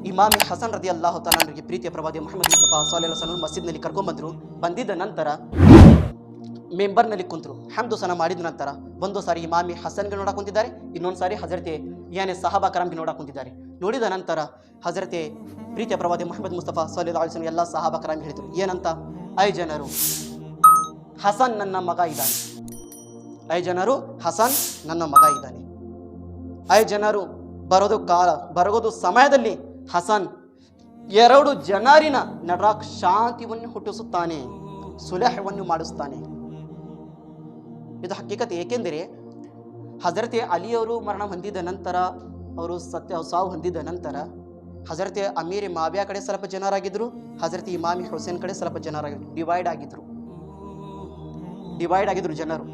ಇಮಾಮ್ ಹಸನ್ ರದಿ ಅಲ್ಲಾಹು ತಾಲಾಗೆ ಪ್ರೀತಿಯ ಪ್ರವಾದಿ ಮುಹಮ್ಮದ್ ಮುಸ್ತಫಾ ಸಲ್ಲಲ್ಲಾಹು ಅಲೈಹಿ ವಸಲ್ಲಂ ಮಸ್ಜಿದ್ನಲ್ಲಿ ಕರ್ಕೊಂಡ್ಬಂದರು. ಬಂದಿದ್ದ ನಂತರ ಮೆಂಬರ್ನಲ್ಲಿ ಕುಂತರು. ಹಮ್ದು ಸನ ಮಾಡಿದ ನಂತರ ಒಂದು ಸಾರಿ ಇಮಾಮಿ ಹಸನ್ಗೆ ನೋಡಕ್ಕೆ ಕುಂತಿದ್ದಾರೆ, ಇನ್ನೊಂದು ಸಾರಿ ಹಜರತೆ ಸಹಾಬಾ ಕರಾಮ್ಗೆ ನೋಡಕ್ಕೆ ಕುಂತಿದ್ದಾರೆ. ನೋಡಿದ ನಂತರ ಹಜರತೆ ಪ್ರೀತಿಯ ಪ್ರವಾದಿ ಮುಹಮ್ಮದ್ ಮುಸ್ತಫಾ ಸಲ್ಲಲ್ಲಾಹು ಅಲೈಹಿ ವಸಲ್ಲಂ ಎಲ್ಲ ಸಹಾಬಾ ಕರಾಮ್ಗೆ ಹೇಳಿದರು, ಏನಂತ? ಐ ಜನರು, ಹಸನ್ ನನ್ನ ಮಗ ಇದ್ದಾನೆ. ಐ ಜನರು, ಹಸನ್ ನನ್ನ ಮಗ ಇದ್ದಾನೆ. ಐ ಜನರು, ಬರೋದು ಸಮಯದಲ್ಲಿ ಹಸನ್ 2 ಜನರಿನ ನಡರಾಕ್ ಶಾಂತಿಯನ್ನು ಹುಟ್ಟಿಸುತ್ತಾನೆ, ಸುಲಹವನ್ನು ಮಾಡಿಸುತ್ತಾನೆ. ಇದು ಹಕ್ಕಿಕತೆ. ಏಕೆಂದರೆ ಹಜರತೆ ಅಲಿಯವರು ಮರಣ ಹೊಂದಿದ ನಂತರ, ಅವರು ಸಾವು ಹೊಂದಿದ ನಂತರ ಹಜರತೆ ಅಮೀರ್ ಮಾವಿಯಾ ಕಡೆ ಸ್ವಲ್ಪ ಜನರಾಗಿದ್ದರು, ಹಜರತೆ ಇಮಾಮಿ ಹುಸೇನ್ ಕಡೆ ಸ್ವಲ್ಪ ಜನರಾಗಿದ್ರು. ಡಿವೈಡ್ ಆಗಿದ್ರು ಜನರು.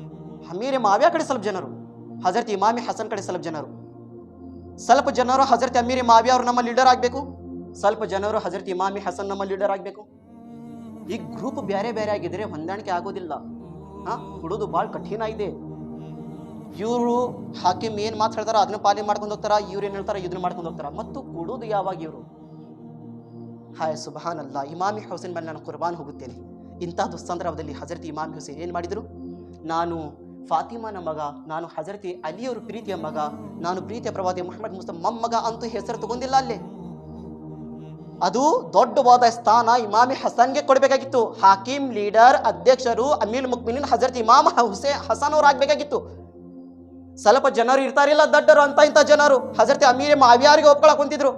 ಅಮೀರ್ ಮಾವಿಯಾ ಕಡೆ ಸ್ವಲ್ಪ ಜನರು, ಹಜರತೆ ಇಮಾಮಿ ಹಸನ್ ಕಡೆ ಸ್ವಲ್ಪ ಜನರು. ಸ್ವಲ್ಪ ಜನರು ಹಜರತ್ ಅಮೀರ್ ಮಾವಿಯಾ ಅವರು ನಮ್ಮ ಲೀಡರ್ ಆಗಬೇಕು, ಸ್ವಲ್ಪ ಜನರು ಹಜರತ್ ಇಮಾಮಿ ಹಸನ್ ನಮ್ಮ ಲೀಡರ್ ಆಗಬೇಕು. ಈ ಗ್ರೂಪ್ ಬೇರೆ ಬೇರೆ ಆಗಿದ್ರೆ ಹೊಂದಾಣಿಕೆ ಆಗೋದಿಲ್ಲ. ಕೊಡೋದು ಭಾಳ ಕಠಿಣ ಇದೆ. ಇವರು ಹಾಕಿಮ್ ಏನು ಮಾತು ಹೇಳ್ತಾರ ಅದನ್ನ ಪಾಲನೆ ಮಾಡ್ಕೊಂಡು ಹೋಗ್ತಾರ, ಇವ್ರು ಏನು ಹೇಳ್ತಾರ ಇದನ್ನ ಮಾಡ್ಕೊಂಡು ಹೋಗ್ತಾರ. ಮತ್ತು ಕೊಡೋದು ಯಾವಾಗ ಇವರು? ಹಾಯ್ ಸುಬಹಾನ್ ಅಲ್ಲಾ, ಇಮಾಮಿ ಹುಸೇನ್ ಮೇಲೆ ನಾನು ಕುರ್ಬಾನ್ ಹೋಗುತ್ತೇನೆ. ಇಂಥ ದುಸ್ಸಂದರ್ಭದಲ್ಲಿ ಹಜರತ್ ಇಮಾಮಿ ಹುಸೇನ್ ಏನು ಮಾಡಿದರು? ನಾನು ಫಾತಿಮಾನ ಮಗ, ನಾನು ಹಜರತಿ ಅಲಿಯವರು ಪ್ರೀತಿಯ ಮಗ, ನಾನು ಪ್ರೀತಿಯ ಪ್ರವಾದಿ ಮುಹಮ್ಮದ್ ಮುಸ್ತಫಾ ಮೊಮ್ಮಗ ಅಂತೂ ಹೆಸರು ತಗೊಂಡಿಲ್ಲ. ಅಲ್ಲೇ ಅದು ದೊಡ್ಡವಾದ ಸ್ಥಾನ ಇಮಾಮಿ ಹಸನ್ಗೆ ಕೊಡಬೇಕಾಗಿತ್ತು. ಹಾಕಿಮ್, ಲೀಡರ್, ಅಧ್ಯಕ್ಷರು, ಅಮೀರ್ ಮುಕ್ಮಿನೀನ್ ಹಜರತ್ ಇಮಾಮ್ ಹಸನ್ ಅವರು ಆಗ್ಬೇಕಾಗಿತ್ತು. ಸ್ವಲ್ಪ ಜನರು ಇರ್ತಾರಿಲ್ಲ ದಡ್ಡರು ಅಂತ, ಇಂಥ ಜನರು ಹಜರತ್ ಅಮೀರ್ ಮಾವಿಯಾರಿಗೆ ಒಪ್ಕೊಳಕ್ ಕುಂತಿದ್ರು.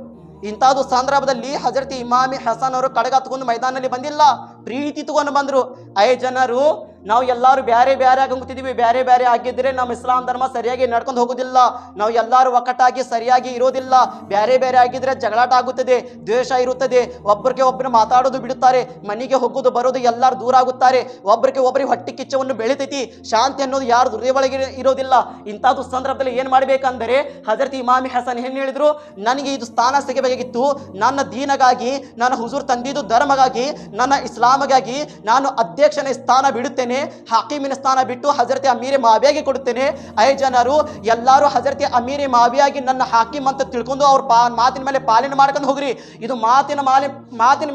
ಇಂಥದ್ದು ಸಂದರ್ಭದಲ್ಲಿ ಹಜರತ್ ಇಮಾಮಿ ಹಸನ್ ಅವರು ಕಡಗ ತಗೊಂಡು ಮೈದಾನಲ್ಲಿ ಬಂದಿಲ್ಲ, ಪ್ರೀತಿ ತಗೊಂಡು ಬಂದರು. 5 ಜನರು, ನಾವು ಎಲ್ಲರೂ ಬೇರೆ ಬೇರೆ ಆಗಂಗುತ್ತಿದ್ದೀವಿ, ಬೇರೆ ಬೇರೆ ಆಗಿದ್ರೆ ನಮ್ಮ ಇಸ್ಲಾಂ ಧರ್ಮ ಸರಿಯಾಗಿ ನಡ್ಕೊಂಡು ಹೋಗೋದಿಲ್ಲ, ನಾವು ಎಲ್ಲರೂ ಒಕ್ಕಟ್ಟಾಗಿ ಸರಿಯಾಗಿ ಇರೋದಿಲ್ಲ, ಬೇರೆ ಬೇರೆ ಆಗಿದ್ರೆ ಜಗಳಾಟ ಆಗುತ್ತದೆ, ದ್ವೇಷ ಇರುತ್ತದೆ, ಒಬ್ಬರಿಗೆ ಒಬ್ಬರು ಮಾತಾಡೋದು ಬಿಡುತ್ತಾರೆ, ಮನೆಗೆ ಹೋಗೋದು ಬರೋದು ಎಲ್ಲರೂ ದೂರ ಆಗುತ್ತಾರೆ, ಒಬ್ಬರಿಗೆ ಒಬ್ಬರಿಗೆ ಹೊಟ್ಟೆ ಕಿಚ್ಚವನ್ನು ಬೆಳಿತೈತಿ, ಶಾಂತಿ ಅನ್ನೋದು ಯಾರು ಹೃದಯ ಒಳಗೆ ಇರೋದಿಲ್ಲ. ಇಂಥದ್ದು ಸಂದರ್ಭದಲ್ಲಿ ಏನು ಮಾಡಬೇಕಂದರೆ ಹಜರತ್ ಇಮಾಮಿ ಹಸನ್ ಏನು ಹೇಳಿದ್ರು? ನನಗೆ ಇದು ಸ್ಥಾನ ಸಿಗಬೇಕಾಗಿತ್ತು, ನನ್ನ ದೀನಗಾಗಿ, ನನ್ನ ಹುಜೂರ್ ತಂದಿದ್ದು ಧರ್ಮಗಾಗಿ, ನನ್ನ ಇಸ್ಲಾಮಗಾಗಿ ನಾನು ಅಧ್ಯಕ್ಷನ ಸ್ಥಾನ ಬಿಡುತ್ತೇನೆ, ಹಾಕಿಮಿನ ಸ್ಥಾನ ಬಿಟ್ಟು ಹಜರತೆ ಅಮೀರ್ ಮಾವಿಯಾಗೆ ಕೊಡುತ್ತೇನೆ. 5 ಜನರು ಎಲ್ಲರೂ ಹಜರತೆ ಅಮೀರ್ ಮಾವಿಯಾಗಿ ನನ್ನ ಹಾಕಿಮ್ ಅಂತ ತಿಳ್ಕೊಂಡು ಅವ್ರ ಮಾತಿನ ಮೇಲೆ ಪಾಲನೆ ಮಾಡ್ಕೊಂಡು ಹೋಗ್ರಿ. ಇದು ಮಾತಿನ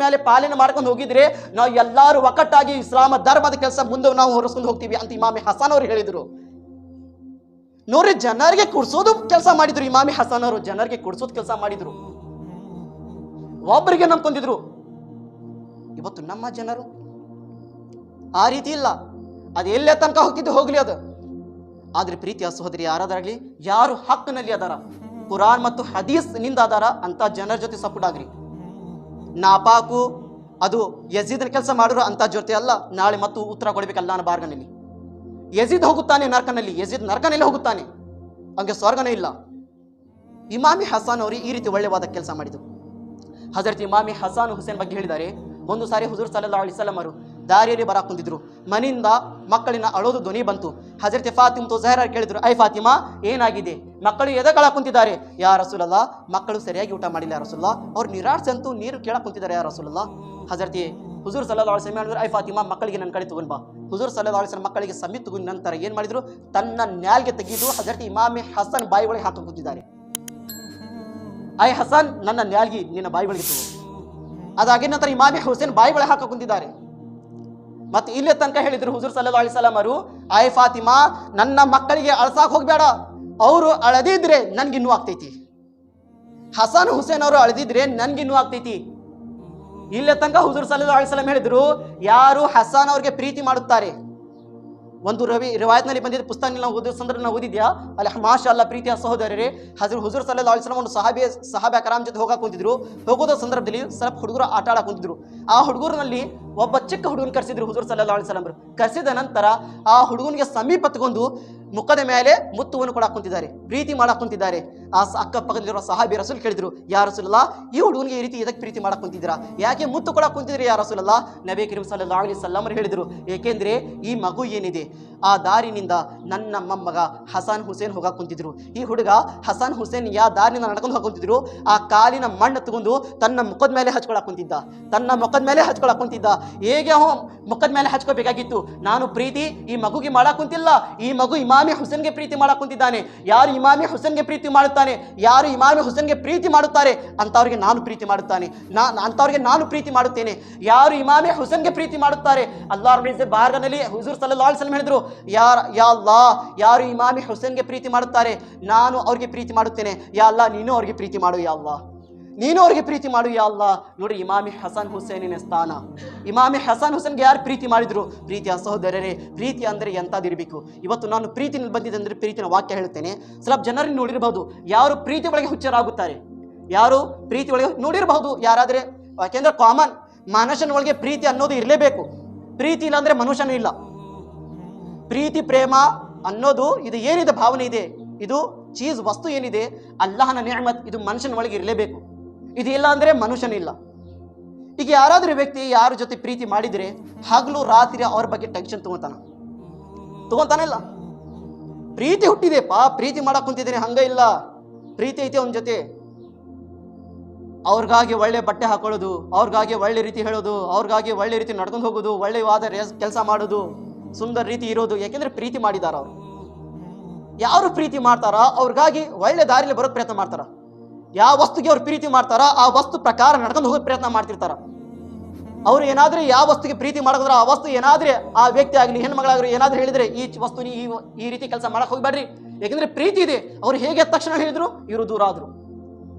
ಮೇಲೆ ಪಾಲನೆ ಮಾಡ್ಕೊಂಡು ಹೋಗಿದ್ರೆ ನಾವು ಎಲ್ಲರೂ ಒಕ್ಕಟ್ಟಾಗಿ ಇಸ್ಲಾಮ ಧರ್ಮದ ಕೆಲಸ ಮುಂದೆ ನಾವು ಹೊರಸ್ಕೊಂಡು ಹೋಗ್ತೀವಿ ಅಂತ ಇಮಾಮಿ ಹಸನ್ ಅವರು ಹೇಳಿದರು. ನೋಡ್ರಿ, ಜನರಿಗೆ ಕುಡ್ಸೋದು ಕೆಲಸ ಮಾಡಿದ್ರು. ಇಮಾಮಿ ಹಸನ್ ಅವರು ಜನರಿಗೆ ಕುಡ್ಸೋದು ಕೆಲಸ ಮಾಡಿದ್ರು, ಒಬ್ಬರಿಗೆ ನಂಬ್ಕೊಂಡಿದ್ರು. ಇವತ್ತು ನಮ್ಮ ಜನರು ಆ ರೀತಿ ಇಲ್ಲ. ಅದು ಎಲ್ಲೇ ತನಕ ಹೋಗ್ತಿದ್ದು ಹೋಗ್ಲಿ ಅದು. ಆದ್ರೆ ಪ್ರೀತಿಯ ಸಹೋದರಿ ಯಾರಾದಾಗಲಿ, ಯಾರು ಹಕ್ಕಿನಲ್ಲಿ ಅದಾರ, ಕುರಾನ್ ಮತ್ತು ಹದೀಸ್ ನಿಂದ ಅದಾರ ಅಂತ ಜನರ ಜೊತೆ ಸಪೋರ್ಟ್ ಆಗ್ರಿ. ನಾಪಾಕು ಅದು ಯಜೀದನ ಕೆಲಸ ಮಾಡಿದ್ರು ಅಂತ ಜೊತೆ ಅಲ್ಲ, ನಾಳೆ ಮತ್ತು ಉತ್ತರ ಕೊಡಬೇಕಲ್ಲ ನಾನು ಬಾರ್ಗನಲ್ಲಿ. ಯಜೀದ್ ಹೋಗುತ್ತಾನೆ ನರಕನಲ್ಲಿ, ಯಜೀದ್ ನರಕನಲ್ಲಿ ಹೋಗುತ್ತಾನೆ, ಹಂಗೆ ಸ್ವರ್ಗನೇ ಇಲ್ಲ. ಇಮಾಮಿ ಹಸನ್ ಅವರು ಈ ರೀತಿ ಒಳ್ಳೆಯವಾದ ಕೆಲಸ ಮಾಡಿದರು. ಹಜರತ್ ಇಮಾಮಿ ಹಸನ್ ಹುಸೇನ್ ಬಗ್ಗೆ ಹೇಳಿದ್ದಾರೆ, ಒಂದು ಸಾರಿ ಹುಜೂರ್ ಸಲ್ಲಲ್ಲಾಹು ಅಲೈಹಿ ವಸಲ್ಲಂ ಅವರು ದಾರಿಯಲ್ಲಿ ಬರಾಕ್ ಕುಂತಿದ್ರು. ಮನೆಯಿಂದ ಮಕ್ಕಳಿನ ಅಳೋದು ಧ್ವನಿ ಬಂತು. ಹಜರತ್ ಫಾತಿಮಾ ಝಹರಾ ಕೇಳಿದ್ರು, ಐ ಫಾತಿಮಾ, ಏನಾಗಿದೆ? ಮಕ್ಕಳು ಎದಕಳ ಕುಂತಿದ್ದಾರೆ? ಯಾ ರಸೂಲಲ್ಲಾ, ಮಕ್ಕಳು ಸರಿಯಾಗಿ ಊಟ ಮಾಡಿಲ್ಲ ಯಾ ರಸೂಲಲ್ಲಾ, ಅವ್ರು ನಿರಾಶೆ ಅಂತೂ ನೀರು ಕೇಳಕ್ ಕುಂತಿದ್ದಾರೆ ಯಾ ರಸೂಲಲ್ಲಾ. ಹಜರತಿ ಹುಜೂರ್ ಸಲ್ಲಲ್ಲಾಹು ಅಲೈಹಿ ವಸಲ್ಲಂ ಹೇಳಿದ್ರು, ಐ ಫಾತಿಮಾ, ಮಕ್ಕಳಿಗೆ ನನ್ನ ಕಡೆ ತಗೊಂಡ್ ಬಾ. ಹುಜೂರ್ ಸಲ್ಲಲ್ಲಾಹು ಅಲೈಹಿ ವಸಲ್ಲಂ ಮಕ್ಕಳಿಗೆ ಸಮೀಪ ತಗೊಂಡ ನಂತರ ಏನು ಮಾಡಿದ್ರು? ತನ್ನ ನ್ಯಾಲ್ಗೆ ತೆಗೆದು ಹಜರತ್ ಇಮಾಮಿ ಹಸನ್ ಬಾಯಿ ಒಳಗೆ ಹಾಕಿ ಕೂತಿದ್ದಾರೆ. ಐ ಹಸನ್, ನನ್ನ ನ್ಯಾಲ್ಗಿ ನಿನ್ನ ಬಾಯಿ ಒಳಗೆ ತಗೋ. ಅದಾಗಿದ ನಂತರ ಇಮಾಮಿ ಹುಸೇನ್ ಬಾಯಿ ಒಳಗೆ ಹಾಕ ಕುಂತಿದ್ದಾರೆ. ಮತ್ತೆ ಇಲ್ಲೇ ತನಕ ಹೇಳಿದ್ರು ಹುಜೂರ್ ಸಲ್ಲಲ್ಲಾಹು ಅಲೈಹಿ ವಸಲ್ಲಂ ಅವರು, ಐ ಫಾತಿಮಾ, ನನ್ನ ಮಕ್ಕಳಿಗೆ ಅಳ್ಸಾಕ್ ಹೋಗ್ಬೇಡ, ಅವರು ಅಳದಿದ್ರೆ ನನ್ಗಿನ್ನೂ ಆಗ್ತೈತಿ. ಹಸನ್ ಹುಸೇನ್ ಅವರು ಅಳದಿದ್ರೆ ನನ್ಗಿನ್ನೂ ಆಗ್ತೈತಿ. ಇಲ್ಲೇ ತನಕ ಹುಜೂರ್ ಸಲ್ಲಲ್ಲಾಹು ಅಲೈಹಿ ವಸಲ್ಲಂ ಹೇಳಿದ್ರು, ಯಾರು ಹಸನ್ ಅವ್ರಿಗೆ ಪ್ರೀತಿ ಮಾಡುತ್ತಾರೆ. ಒಂದು ರಿವಾಯತ್ನಲ್ಲಿ ಬಂದಿದ್ದ ಪುಸ್ತಕ ನಾವು ಓದೋ ಸಂದರ್ಭ ನಾವು ಓದಿದ್ಯಾ ಅಲ್ಲಿ, ಮಾಶಾ ಅಲ್ಲಾ ಪ್ರೀತಿಯ ಸಹೋದರರೇ, ಹುಜೂರ್ ಸಲ್ಲಲ್ಲಾಹು ಅಲೈಹಿ ವಸಲ್ಲಂ ಒಂದು ಸಹಾಬಾ ಕರಾಮ್ ಜೊತೆ ಹೋಗಕ್ಕೆ ಕುಂತಿದ್ರು. ಹೋಗೋದ ಸಂದರ್ಭದಲ್ಲಿ ಸ್ವಲ್ಪ ಹುಡುಗರು ಆಟ ಆಡಕ್ಕೆ ಕುಂತಿದ್ರು. ಆ ಹುಡುಗರಲ್ಲಿ ಒಬ್ಬ ಚಿಕ್ಕ ಹುಡುಗನ ಕರೆಸಿದ್ರು ಹುಜೂರ್ ಸಲ್ಲಲ್ಲಾಹು ಅಲೈಹಿ ವಸಲ್ಲಂ. ಕರೆಸಿದ ನಂತರ ಆ ಹುಡುಗನಿಗೆ ಸಮೀಪ ತಗೊಂಡು ಮುಖದ ಮೇಲೆ ಮುತ್ತುವನ್ನು ಕೊಡಕ್ಕೆ ಕುಂತಿದ್ದಾರೆ, ಪ್ರೀತಿ ಮಾಡಕ್ಕೆ ಕುಂತಿದ್ದಾರೆ. ಆ ಅಕ್ಕಪಕ್ಕದಲ್ಲಿರುವ ಸಹಾಬಿ ರಸೂಲ್ ಕೇಳಿದ್ರು, ಯಾ ರಸೂಲಲ್ಲಾ, ಈ ಹುಡುಗನಿಗೆ ಈ ರೀತಿ ಎದಕ್ಕೆ ಪ್ರೀತಿ ಮಾಡಕ್ಕೆ ಕುಂತಿದ್ದೀರಾ? ಯಾಕೆ ಮುತ್ತು ಕೊಡಕ್ಕೆ ಕುಂತಿದ್ರಿ ಯಾ ರಸೂಲಲ್ಲಾ? ನಬಿ ಕರೀಮ್ ಸಲ್ಲಲ್ಲಾಹು ಅಲೈಹಿ ವಸಲ್ಲಂ ಹೇಳಿದ್ರು, ಏಕೆಂದ್ರೆ ಈ ಮಗು ಏನಿದೆ ಆ ದಾರಿನಿಂದ ನನ್ನ ಮೊಮ್ಮಗ ಹಸನ್ ಹುಸೇನ್ ಹೋಗಕ್ಕೆ ಕುಂತಿದ್ರು. ಈ ಹುಡುಗ ಹಸನ್ ಹುಸೇನ್ ಯಾ ದಾರಿನಿಂದ ನಡ್ಕೊಂಡು ಹೋಗ್ತಿದ್ರು, ಆ ಕಾಲಿನ ಮಣ್ಣು ತಗೊಂಡು ತನ್ನ ಮುಖದ ಮೇಲೆ ಹಚ್ಕೊಳಕ್ ಕುಂತಿದ್ದ, ತನ್ನ ಮುಖದ ಮೇಲೆ ಹಚ್ಕೊಳಕ್ ಕುಂತಿದ್ದ. ಹೇಗೆ ಮುಖದ ಮೇಲೆ ಹಚ್ಕೋಬೇಕಾಗಿತ್ತು. ನಾನು ಪ್ರೀತಿ ಈ ಮಗುಗೆ ಮಾಡಕ್ ಕುಂತಿಲ್ಲ, ಈ ಮಗು ಇಮಾಮೆ ಹುಸೇನ್ಗೆ ಪ್ರೀತಿ ಮಾಡಕ್ ಕುಂತಿದ್ದಾನೆ. ಯಾರು ಇಮಾಮೆ ಹುಸೇನ್ಗೆ ಪ್ರೀತಿ ಮಾಡುತ್ತಾನೆ, ಯಾರು ಇಮಾಮೆ ಹುಸೇನ್ಗೆ ಪ್ರೀತಿ ಮಾಡುತ್ತಾರೆ ಅಂತವ್ರಿಗೆ ನಾನು ಪ್ರೀತಿ ಮಾಡುತ್ತಾನೆ, ಅಂತವ್ರಿಗೆ ನಾನು ಪ್ರೀತಿ ಮಾಡುತ್ತೇನೆ. ಯಾರು ಇಮಾಮೆ ಹುಸೇನ್ಗೆ ಪ್ರೀತಿ ಮಾಡುತ್ತಾರೆ, ಅಲ್ಲಾಹ್ ಬಾರ್ಗನಲ್ಲಿ ಹುಜೂರ್ ಸಲ್ಲಲ್ಲಾಹು ಅಲೈಹಿ ವಸಲ್ಲಂ ಹೇಳಿದ್ರು, ಯಾ ಅಲ್ಲಾಹ್, ಯಾರು ಇಮಾಮೆ ಹುಸೇನ್ಗೆ ಪ್ರೀತಿ ಮಾಡುತ್ತಾರೆ ನಾನು ಅವ್ರಿಗೆ ಪ್ರೀತಿ ಮಾಡುತ್ತೇನೆ. ಯಾ ಅಲ್ಲಾಹ್, ನೀನು ಅವ್ರಿಗೆ ಪ್ರೀತಿ ಮಾಡು ಯಾ ಅಲ್ಲಾಹ್, ನೀನು ಅವ್ರಿಗೆ ಪ್ರೀತಿ ಮಾಡು ಯಾ ಅಲ್ಲಾಹ್. ನೋಡಿ, ಇಮಾಮೆ ಹಸನ್ ಹುಸೇನಿನ ಸ್ಥಾನ. ಇಮಾಮೆ ಹಸನ್ ಹುಸೇನ್ಗೆ ಯಾರು ಪ್ರೀತಿ ಮಾಡಿದ್ರು? ಪ್ರೀತಿಯ ಸಹೋದರರೇ, ಪ್ರೀತಿ ಅಂದರೆ ಎಂಥದಿರಬೇಕು. ಇವತ್ತು ನಾನು ಪ್ರೀತಿ ಬಂದಿದೆ ಅಂದರೆ ಪ್ರೀತಿನ ವಾಕ್ಯ ಹೇಳ್ತೇನೆ. ಸ್ವಲ್ಪ ಜನರನ್ನು ನೋಡಿರಬಹುದು, ಯಾರು ಪ್ರೀತಿ ಒಳಗೆ ಹುಚ್ಚರಾಗುತ್ತಾರೆ, ಯಾರು ಪ್ರೀತಿ ಒಳಗೆ ನೋಡಿರಬಹುದು ಯಾರಾದರೆ. ಯಾಕೆಂದ್ರೆ ಕಾಮನ್, ಮನುಷ್ಯನ ಒಳಗೆ ಪ್ರೀತಿ ಅನ್ನೋದು ಇರಲೇಬೇಕು. ಪ್ರೀತಿ ಇಲ್ಲ ಅಂದ್ರೆ ಮನುಷ್ಯನೂ ಇಲ್ಲ. ಪ್ರೀತಿ ಪ್ರೇಮ ಅನ್ನೋದು ಇದು ಏನಿದೆ, ಭಾವನೆ ಇದೆ, ಇದು ಚೀಸ್ ವಸ್ತು ಏನಿದೆ, ಅಲ್ಲಾಹನ ನಿಅಮತ್, ಇದು ಮನುಷ್ಯನ ಒಳಗೆ ಇರಲೇಬೇಕು. ಇದು ಇಲ್ಲ ಅಂದ್ರೆ ಮನುಷ್ಯನಿಲ್ಲ. ಈಗ ಯಾರಾದ್ರೂ ವ್ಯಕ್ತಿ ಯಾರ ಜೊತೆ ಪ್ರೀತಿ ಮಾಡಿದ್ರೆ ಹಗಲು ರಾತ್ರಿ ಅವ್ರ ಬಗ್ಗೆ ಟೆನ್ಷನ್ ತಗೊಂತಾನಿಲ್ಲ. ಪ್ರೀತಿ ಹುಟ್ಟಿದೆಪ್ಪ, ಪ್ರೀತಿ ಮಾಡಕ್ ಕುಂತಿದ್ದೇನೆ ಹಂಗ ಇಲ್ಲ, ಪ್ರೀತಿ ಐತೆ ಅವನ ಜೊತೆ. ಅವ್ರಿಗಾಗಿ ಒಳ್ಳೆ ಬಟ್ಟೆ ಹಾಕೊಳ್ಳೋದು, ಅವ್ರಿಗಾಗಿ ಒಳ್ಳೆ ರೀತಿ ಹೇಳೋದು, ಅವ್ರಿಗಾಗಿ ಒಳ್ಳೆ ರೀತಿ ನಡ್ಕೊಂಡು ಹೋಗೋದು, ಒಳ್ಳೆವಾದ ಕೆಲಸ ಮಾಡೋದು, ಸುಂದರ ರೀತಿ ಇರೋದು. ಯಾಕೆಂದ್ರೆ ಪ್ರೀತಿ ಮಾಡಿದಾರ ಅವರು. ಯಾರು ಪ್ರೀತಿ ಮಾಡ್ತಾರ ಅವ್ರಿಗಾಗಿ ಒಳ್ಳೆ ದಾರಿಯಲ್ಲಿ ಬರೋಕ್ ಪ್ರಯತ್ನ ಮಾಡ್ತಾರ. ಯಾವ ವಸ್ತುಗೆ ಅವ್ರು ಪ್ರೀತಿ ಮಾಡ್ತಾರ ಆ ವಸ್ತು ಪ್ರಕಾರ ನಡ್ಕೊಂಡು ಹೋಗೋ ಪ್ರಯತ್ನ ಮಾಡ್ತಿರ್ತಾರ. ಅವ್ರು ಏನಾದ್ರೆ ಯಾವ ವಸ್ತುಗೆ ಪ್ರೀತಿ ಮಾಡೋದ್ರ ಆ ವಸ್ತು ಏನಾದ್ರೆ ಆ ವ್ಯಕ್ತಿ ಆಗಲಿ ಹೆಣ್ಮಗಳಾಗ್ಲಿ ಏನಾದ್ರೂ ಹೇಳಿದ್ರೆ ಈ ವಸ್ತು ಈ ರೀತಿ ಕೆಲಸ ಮಾಡಕ್ ಹೋಗ್ಬೇಡ್ರಿ, ಯಾಕಂದ್ರೆ ಪ್ರೀತಿ ಇದೆ. ಅವ್ರು ಹೇಗೆ ತಕ್ಷಣ ಹೇಳಿದ್ರು, ಇವರು ದೂರ ಆದ್ರು.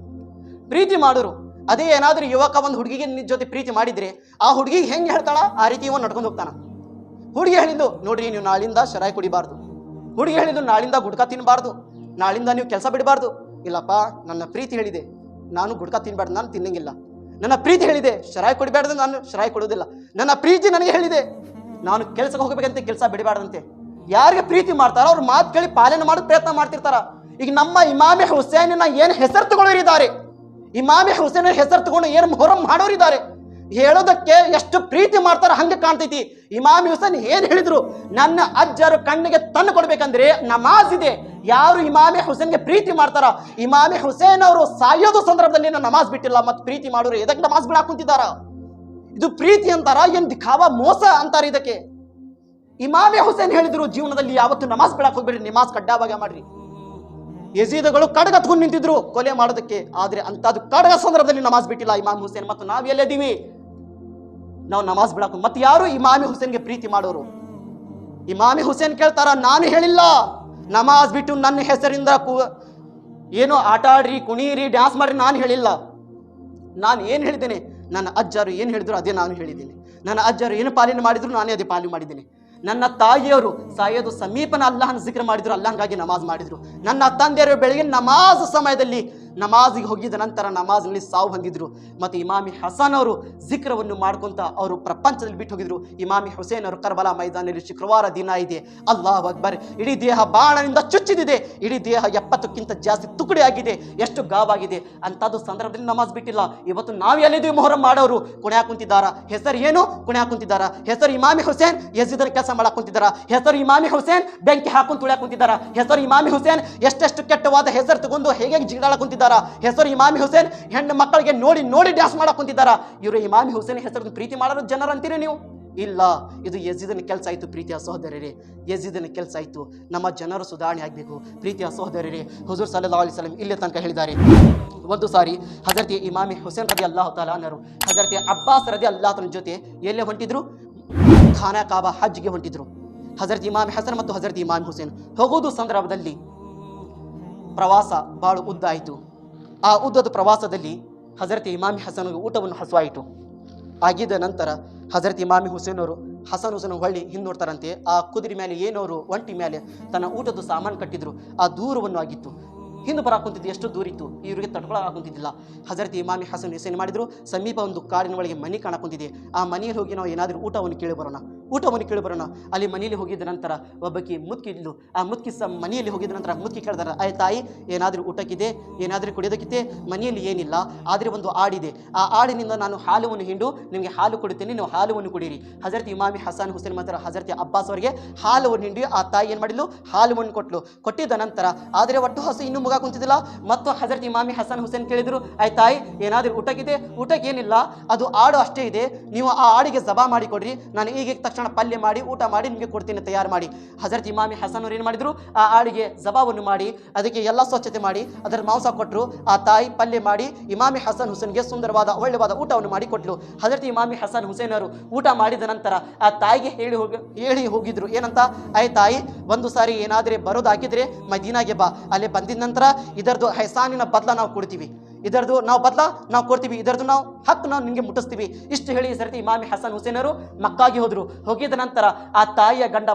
ಪ್ರೀತಿ ಮಾಡೋರು ಅದೇ ಏನಾದ್ರೂ ಯುವಕ ಒಂದು ಹುಡುಗಿಗೆ ಜೊತೆ ಪ್ರೀತಿ ಮಾಡಿದ್ರೆ ಆ ಹುಡುಗಿಗೆ ಹೆಂಗೆ ಹೇಳ್ತಾಳ ಆ ರೀತಿ ಇವ ನಡ್ಕೊಂಡು ಹೋಗ್ತಾನ. ಹುಡುಗಿ ಹೇಳಿದ್ದು, ನೋಡ್ರಿ ನೀವು ನಾಳಿಂದ ಶರಾಯಿ ಕುಡಿಬಾರ್ದು, ಹುಡುಗಿ ಹೇಳಿದ್ದು ನಾಳಿಂದ ಗುಡ್ಕಾ ತಿನ್ನಬಾರ್ದು, ನಾಳಿಂದ ನೀವು ಕೆಲಸ ಬಿಡಬಾರ್ದು. ಇಲ್ಲಪ್ಪ, ನನ್ನ ಪ್ರೀತಿ ಹೇಳಿದೆ ನಾನು ಗುಡ್ಕಾ ತಿನ್ಬಾರ್ದು, ನಾನು ತಿನ್ನಂಗಿಲ್ಲ. ನನ್ನ ಪ್ರೀತಿ ಹೇಳಿದೆ ಶರಾಯಿ ಕುಡಿಬಾರ್ದು, ನಾನು ಶರಾಯಿ ಕೊಡೋದಿಲ್ಲ. ನನ್ನ ಪ್ರೀತಿ ನನಗೆ ಹೇಳಿದೆ ನಾನು ಕೆಲಸಕ್ಕೆ ಹೋಗಬೇಕಂತೆ, ಕೆಲಸ ಬಿಡಬಾರ್ದಂತೆ. ಯಾರಿಗೆ ಪ್ರೀತಿ ಮಾಡ್ತಾರೋ ಅವ್ರ ಮಾತು ಕೇಳಿ ಪಾಲನೆ ಮಾಡೋ ಪ್ರಯತ್ನ ಮಾಡ್ತಿರ್ತಾರ. ಈಗ ನಮ್ಮ ಇಮಾಮೆ ಹುಸೇನಿನ ಏನು ಹೆಸರು ತಗೊಳ್ಳೋರಿದ್ದಾರೆ, ಇಮಾಮೆ ಹುಸೇನ ಹೆಸರು ತಗೊಂಡು ಏನು ಮೊಹರಂ ಮಾಡೋರಿದ್ದಾರೆ, ಹೇಳೋದಕ್ಕೆ ಎಷ್ಟು ಪ್ರೀತಿ ಮಾಡ್ತಾರ ಹಂಗೆ ಕಾಣ್ತೈತಿ. ಇಮಾಮೆ ಹುಸೇನ್ ಏನ್ ಹೇಳಿದ್ರು, ನನ್ನ ಅಜ್ಜರು ಕಣ್ಣಿಗೆ ತಂದು ಕೊಡ್ಬೇಕಂದ್ರೆ ನಮಾಜ್ ಇದೆ. ಯಾರು ಇಮಾಮೆ ಹುಸೇನ್ಗೆ ಪ್ರೀತಿ ಮಾಡ್ತಾರ, ಇಮಾಮೆ ಹುಸೇನ್ ಅವರು ಸಾಯೋದು ಸಂದರ್ಭದಲ್ಲಿ ನಮಾಜ್ ಬಿಟ್ಟಿಲ್ಲ. ಮತ್ತೆ ಪ್ರೀತಿ ಮಾಡೋರು ಎದಕ್ಕೆ ನಮಾಜ್ ಬಿಡಾಕ್ ಕುಂತಿದಾರ? ಇದು ಪ್ರೀತಿ ಅಂತಾರ ಏನ್ ದಿಖಾವ ಮೋಸ ಅಂತಾರ ಇದಕ್ಕೆ? ಇಮಾಮೆ ಹುಸೇನ್ ಹೇಳಿದ್ರು, ಜೀವನದಲ್ಲಿ ಯಾವತ್ತು ನಮಾಜ್ ಬಿಡಾಕ್ ಹೋಗ್ಬೇಡ್ರಿ, ನಮಾಜ್ ಕಡ್ಡಾಯವಾಗಿ ಮಾಡ್ರಿ. ಯಜೀದಗಳು ಕಡಗ ತಗೊಂಡು ನಿಂತಿದ್ರು ಕೊಲೆ ಮಾಡೋದಕ್ಕೆ, ಆದ್ರೆ ಅಂತದ್ದು ಕಡಗ ಸಂದರ್ಭದಲ್ಲಿ ನಮಾಜ್ ಬಿಟ್ಟಿಲ್ಲ ಇಮಾಮ್ ಹುಸೇನ್. ಮತ್ತು ನಾವ್ ಎಲ್ಲಿದ್ದೀವಿ? ನಾವು ನಮಾಜ್ ಬಿಡಾಕ. ಮತ್ತೆ ಯಾರು ಇಮಾಮೆ ಹುಸೇನ್ಗೆ ಪ್ರೀತಿ ಮಾಡೋರು? ಇಮಾಮೆ ಹುಸೇನ್ ಕೇಳ್ತಾರ, ನಾನು ಹೇಳಿಲ್ಲ ನಮಾಜ್ ಬಿಟ್ಟು ನನ್ನ ಹೆಸರಿಂದ ಏನು ಆಟ ಆಡ್ರಿ, ಕುಣೀರಿ, ಡ್ಯಾನ್ಸ್ ಮಾಡ್ರಿ, ನಾನು ಹೇಳಿಲ್ಲ. ನಾನು ಏನು ಹೇಳಿದ್ದೇನೆ, ನನ್ನ ಅಜ್ಜರು ಏನು ಹೇಳಿದ್ರು ಅದೇ ನಾನು ಹೇಳಿದ್ದೇನೆ. ನನ್ನ ಅಜ್ಜರು ಏನು ಪಾಲನೆ ಮಾಡಿದ್ರು ನಾನೇ ಅದೇ ಪಾಲನೆ ಮಾಡಿದ್ದೇನೆ. ನನ್ನ ತಾಯಿಯವರು ಸಾಯೋದು ಸಮೀಪನ ಅಲ್ಲಾಹನ ಜಿಕ್ರ ಮಾಡಿದ್ರು, ಅಲ್ಲಾಹಗಾಗಿ ನಮಾಜ್ ಮಾಡಿದ್ರು. ನನ್ನ ತಂದೆಯವರು ಬೆಳಗ್ಗೆ ನಮಾಜ್ ಸಮಯದಲ್ಲಿ ನಮಾಜಿಗೆ ಹೋಗಿದ ನಂತರ ನಮಾಜ್ನಲ್ಲಿ ಸಾವು ಹೊಂದಿದ್ರು. ಮತ್ತು ಇಮಾಮಿ ಹಸನ್ ಅವರು ಜಿಕ್ರವನ್ನು ಮಾಡ್ಕೊಂತ ಅವರು ಪ್ರಪಂಚದಲ್ಲಿ ಬಿಟ್ಟು ಹೋಗಿದ್ರು. ಇಮಾಮಿ ಹುಸೇನ್ ಅವರು ಕರ್ಬಲಾ ಮೈದಾನದಲ್ಲಿ ಶುಕ್ರವಾರ ದಿನ ಇದೆ, ಅಲ್ಲಾಹ್ ಅಕ್ಬರ್, ಇಡೀ ದೇಹ ಬಾಣನಿಂದ ಚುಚ್ಚಿದಿದೆ, ಇಡೀ ದೇಹ 70ಕ್ಕಿಂತ ಜಾಸ್ತಿ ತುಕಡಿ ಆಗಿದೆ, ಎಷ್ಟು ಗಾವಾಗಿದೆ. ಅಂಥದ್ದು ಸಂದರ್ಭದಲ್ಲಿ ನಮಾಜ್ ಬಿಟ್ಟಿಲ್ಲ. ಇವತ್ತು ನಾವು ಎಲ್ಲಿದ್ದೀವಿ? ಮೊಹರಂ ಮಾಡೋರು ಕುಣ್ಯಾ ಕುಂತಿದ್ದಾರ. ಹೆಸರು ಏನು? ಕುಣ್ಯಾ ಕುಂತಿದ್ದಾರ. ಹೆಸರು ಇಮಾಮಿ ಹುಸೇನ್ ಯಜೀದರ ಕೆಲಸ ಮಾಡಕ್ ಕುಂತಿದ್ದಾರ. ಹೆಸರು ಇಮಾಮಿ ಹುಸೇನ್ ಬೆಂಕಿ ಹಾಕೊಂಡು ತುಳ್ಯಾಕ್ ಕುಂತಿದ್ದಾರ. ಹೆಸರು ಇಮಾಮಿ ಹುಸೇನ್ ಎಷ್ಟೆಷ್ಟು ಕೆಟ್ಟವಾದ ಹೆಸರು ತಗೊಂಡು ಹೇಗೆ ಜಿಗಿದಾಳ ಕುಂತಿದ್ದಾರ. ಹೆಸರು ಇಮಾಮಿ ಹುಸೇನ್ ಹೆಣ್ಣು ಮಕ್ಕಳಿಗೆ ನೋಡಿ ನೋಡಿ ಡ್ಯಾನ್ಸ್ ಮಾಡಕ್ ಕುಂತಿದ್ದಾರ. ಇವರು ಇಮಾಮಿ ಹುಸೇನ್ ಹೆಸರು ಪ್ರೀತಿ ಮಾಡೋರು ಜನರು ಅಂತೀರಿ ನೀವು? ಇಲ್ಲ, ಇದು ಯಜೀದನ ಕೆಲಸ ಆಯಿತು. ಪ್ರೀತಿಯ ಸಹೋದರರೇ, ಯಜೀದನ ಕೆಲಸ ಆಯಿತು. ನಮ್ಮ ಜನರು ಸುಧಾರಣೆ ಆಗಬೇಕು. ಪ್ರೀತಿಯ ಸಹೋದರರೇ, ಹುಜೂರ್ ಸಲ್ಲಲ್ಲಾಹು ಅಲೈಹಿ ವಸಲ್ಲಂ ಇಲ್ಲಿ ತನಕ ಹೇಳಿದ್ದಾರೆ. ಒಂದು ಸಾರಿ ಹಜರತಿ ಇಮಾಮಿ ಹುಸೇನ್ ರದಿ ಅಲ್ಲಾಹು ತಾಲಾ ಅನ್ನರು ಹಜರತಿ ಅಬ್ಬಾಸ್ ರದಿ ಅಲ್ಲಾಹನ ಜೊತೆ ಎಲ್ಲೇ ಹೊಂಟಿದ್ರು? ಖಾನಾ ಕಾಬಾ ಹಜ್ಗೆ ಹೊಂಟಿದ್ರು. ಹಜರತ್ ಇಮಾಮ್ ಹಸನ್ ಮತ್ತು ಹಜರತ್ ಇಮಾಮ್ ಹುಸೇನ್ ಹೋಗೋದು ಸಂದರ್ಭದಲ್ಲಿ ಪ್ರವಾಸ ಭಾಳ ಉದ್ದ ಆಯಿತು. ಆ ಉದ್ದದ ಪ್ರವಾಸದಲ್ಲಿ ಹಜರತ್ ಇಮಾಮಿ ಹಸನ್ಗೆ ಊಟವನ್ನು ಹಸುವಾಯಿತು. ಆಗಿದ್ದ ನಂತರ ಹಜರತ್ ಇಮಾಮಿ ಹುಸೇನ್ ಅವರು ಹಸನ್ ಹುಸೇನ್ ಹೊಳ್ಳಿ ಹಿಂದೋಡ್ತಾರಂತೆ. ಆ ಕುದುರೆ ಮೇಲೆ ಏನವರು ಒಂಟಿ ಮೇಲೆ ತನ್ನ ಊಟದ ಸಾಮಾನು ಕಟ್ಟಿದ್ರು. ಆ ದೂರವನ್ನು ಆಗಿತ್ತು, ಹಿಂದೆ ಬರಾಕುಂತಿದ್ದು. ಎಷ್ಟು ದೂರ ಇತ್ತು, ಇವರಿಗೆ ತಡ್ಕೊಳಕುಂತಿದ್ದಿಲ್ಲ. ಹಜರತ್ ಇಮಾಮಿ ಹಸನ್ ಹುಸೇನ್ ಮಾಡಿದ್ರು, ಸಮೀಪ ಒಂದು ಕಾಡಿನ ಒಳಗೆ ಮನೆ ಕಾಣಕುಂತಿದೆ. ಆ ಮನೆಯಲ್ಲಿ ಹೋಗಿ ನಾವು ಏನಾದರೂ ಊಟವನ್ನು ಕೇಳಿ ಬರೋಣ. ಊಟವನ್ನು ಕೇಳಿ ಬರೋಣ. ಅಲ್ಲಿ ಮನೆಯಲ್ಲಿ ಹೋಗಿದ್ದ ನಂತರ ಒಬ್ಬಕಿ ಮುತ್ಕಿದ್ಲು. ಆ ಮುತ್ಕಿ ಮನೆಯಲ್ಲಿ ಹೋಗಿದ್ದ ನಂತರ ಮುತ್ಕಿ ಕೇಳಿದಾರೆ, ಆಯ್ ತಾಯಿ, ಏನಾದರೂ ಊಟಕ್ಕಿದೆ, ಏನಾದರೂ ಕುಡಿಯೋದಕ್ಕಿದೆ? ಮನೆಯಲ್ಲಿ ಏನಿಲ್ಲ, ಆದರೆ ಒಂದು ಆಡಿದೆ. ಆ ಆಡಿನಿಂದ ನಾನು ಹಾಲುವನ್ನು ಹಿಂಡು ನಿಮಗೆ ಹಾಲು ಕೊಡುತ್ತೇನೆ, ನೀವು ಹಾಲುವನ್ನು ಕುಡೀರಿ. ಹಜರತ್ ಇಮಾಮಿ ಹಸನ್ ಹುಸೇನ್ ಮತ್ತು ಹಜರತ್ ಅಬ್ಬಾಸ್ ಅವರಿಗೆ ಹಾಲುವನ್ನು ಹಿಂಡಿ ಆ ತಾಯಿ ಏನು ಮಾಡಿದ್ಲು, ಹಾಲುವನ್ನು ಕೊಟ್ಟಿದ್ದ ನಂತರ ಆದರೆ ಒಟ್ಟು ಹಸು ಇನ್ನೂ ಮುಗ ಕುಂತಿದ್ದಿಲ್ಲ. ಮತ್ತು ಹಜರತ್ ಇಮಾಮಿ ಹಸನ್ ಹುಸೇನ್ ಕೇಳಿದ್ರು, ಆಯ್ ತಾಯಿ, ಏನಾದರೂ ಊಟಕ್ಕಿದೆ? ಊಟಕ್ಕೆ ಏನಿಲ್ಲ, ಅದು ಆಡು ಅಷ್ಟೇ ಇದೆ, ನೀವು ಆ ಆಡಿಗೆ ಜಬಾ ಮಾಡಿ ಕೊಡ್ರಿ, ನಾನು ಈಗ ತಕ್ಷಣ ಪಲ್ಯ ಮಾಡಿ ಊಟ ಮಾಡಿ ನಿಮಗೆ ಕೊಡ್ತೀನಿ, ತಯಾರು ಮಾಡಿ. ಹಜರತ್ ಇಮಾಮಿ ಹಸನ್ ಅವರು ಏನು ಮಾಡಿದ್ರು, ಆ ಆಡಿಗೆ ಜಬಾವನ್ನು ಮಾಡಿ ಅದಕ್ಕೆ ಎಲ್ಲ ಸ್ವಚ್ಛತೆ ಮಾಡಿ ಅದರ ಮಾಂಸ ಕೊಟ್ಟರು. ಆ ತಾಯಿ ಪಲ್ಯ ಮಾಡಿ ಇಮಾಮಿ ಹಸನ್ ಹುಸೇನ್ಗೆ ಸುಂದರವಾದ ಒಳ್ಳೆಯವಾದ ಊಟವನ್ನು ಮಾಡಿ ಕೊಟ್ಟರು. ಹಜರತ್ ಇಮಾಮಿ ಹಸನ್ ಹುಸೇನ್ ಅವರು ಊಟ ಮಾಡಿದ ನಂತರ ಆ ತಾಯಿಗೆ ಹೇಳಿ ಹೋಗಿದ್ರು, ಏನಂತ, ಆಯ್ ತಾಯಿ, ಒಂದು ಸಾರಿ ಏನಾದರೆ ಬರೋದಾಕಿದ್ರೆ ಮದೀನಾಗೆ ಬಾ, ಅಲ್ಲಿ ಬಂದಿದ ನಂತರ ಇದರದು ಹೈಸಾನಿನ ಬದಲ ನಾವು ಕೊಡ್ತೀವಿ, ಇದರದು ನಾವು ಬದಲ ನಾವು ಕೊಡ್ತೀವಿ, ಇದರದು ನಾವು ಹಕ್ಕು ನಾವು ನಿಮಗೆ ಮುಟ್ಟಿಸ್ತೀವಿ. ಇಷ್ಟು ಹೇಳಿ ಸರಿತಿ ಇಮಾಮಿ ಹಸನ್ ಹುಸೇನ್ ಅವರು ಮಕ್ಕಾಗಿ ಹೋದರು. ಹೋಗಿದ ನಂತರ ಆ ತಾಯಿಯ ಗಂಡ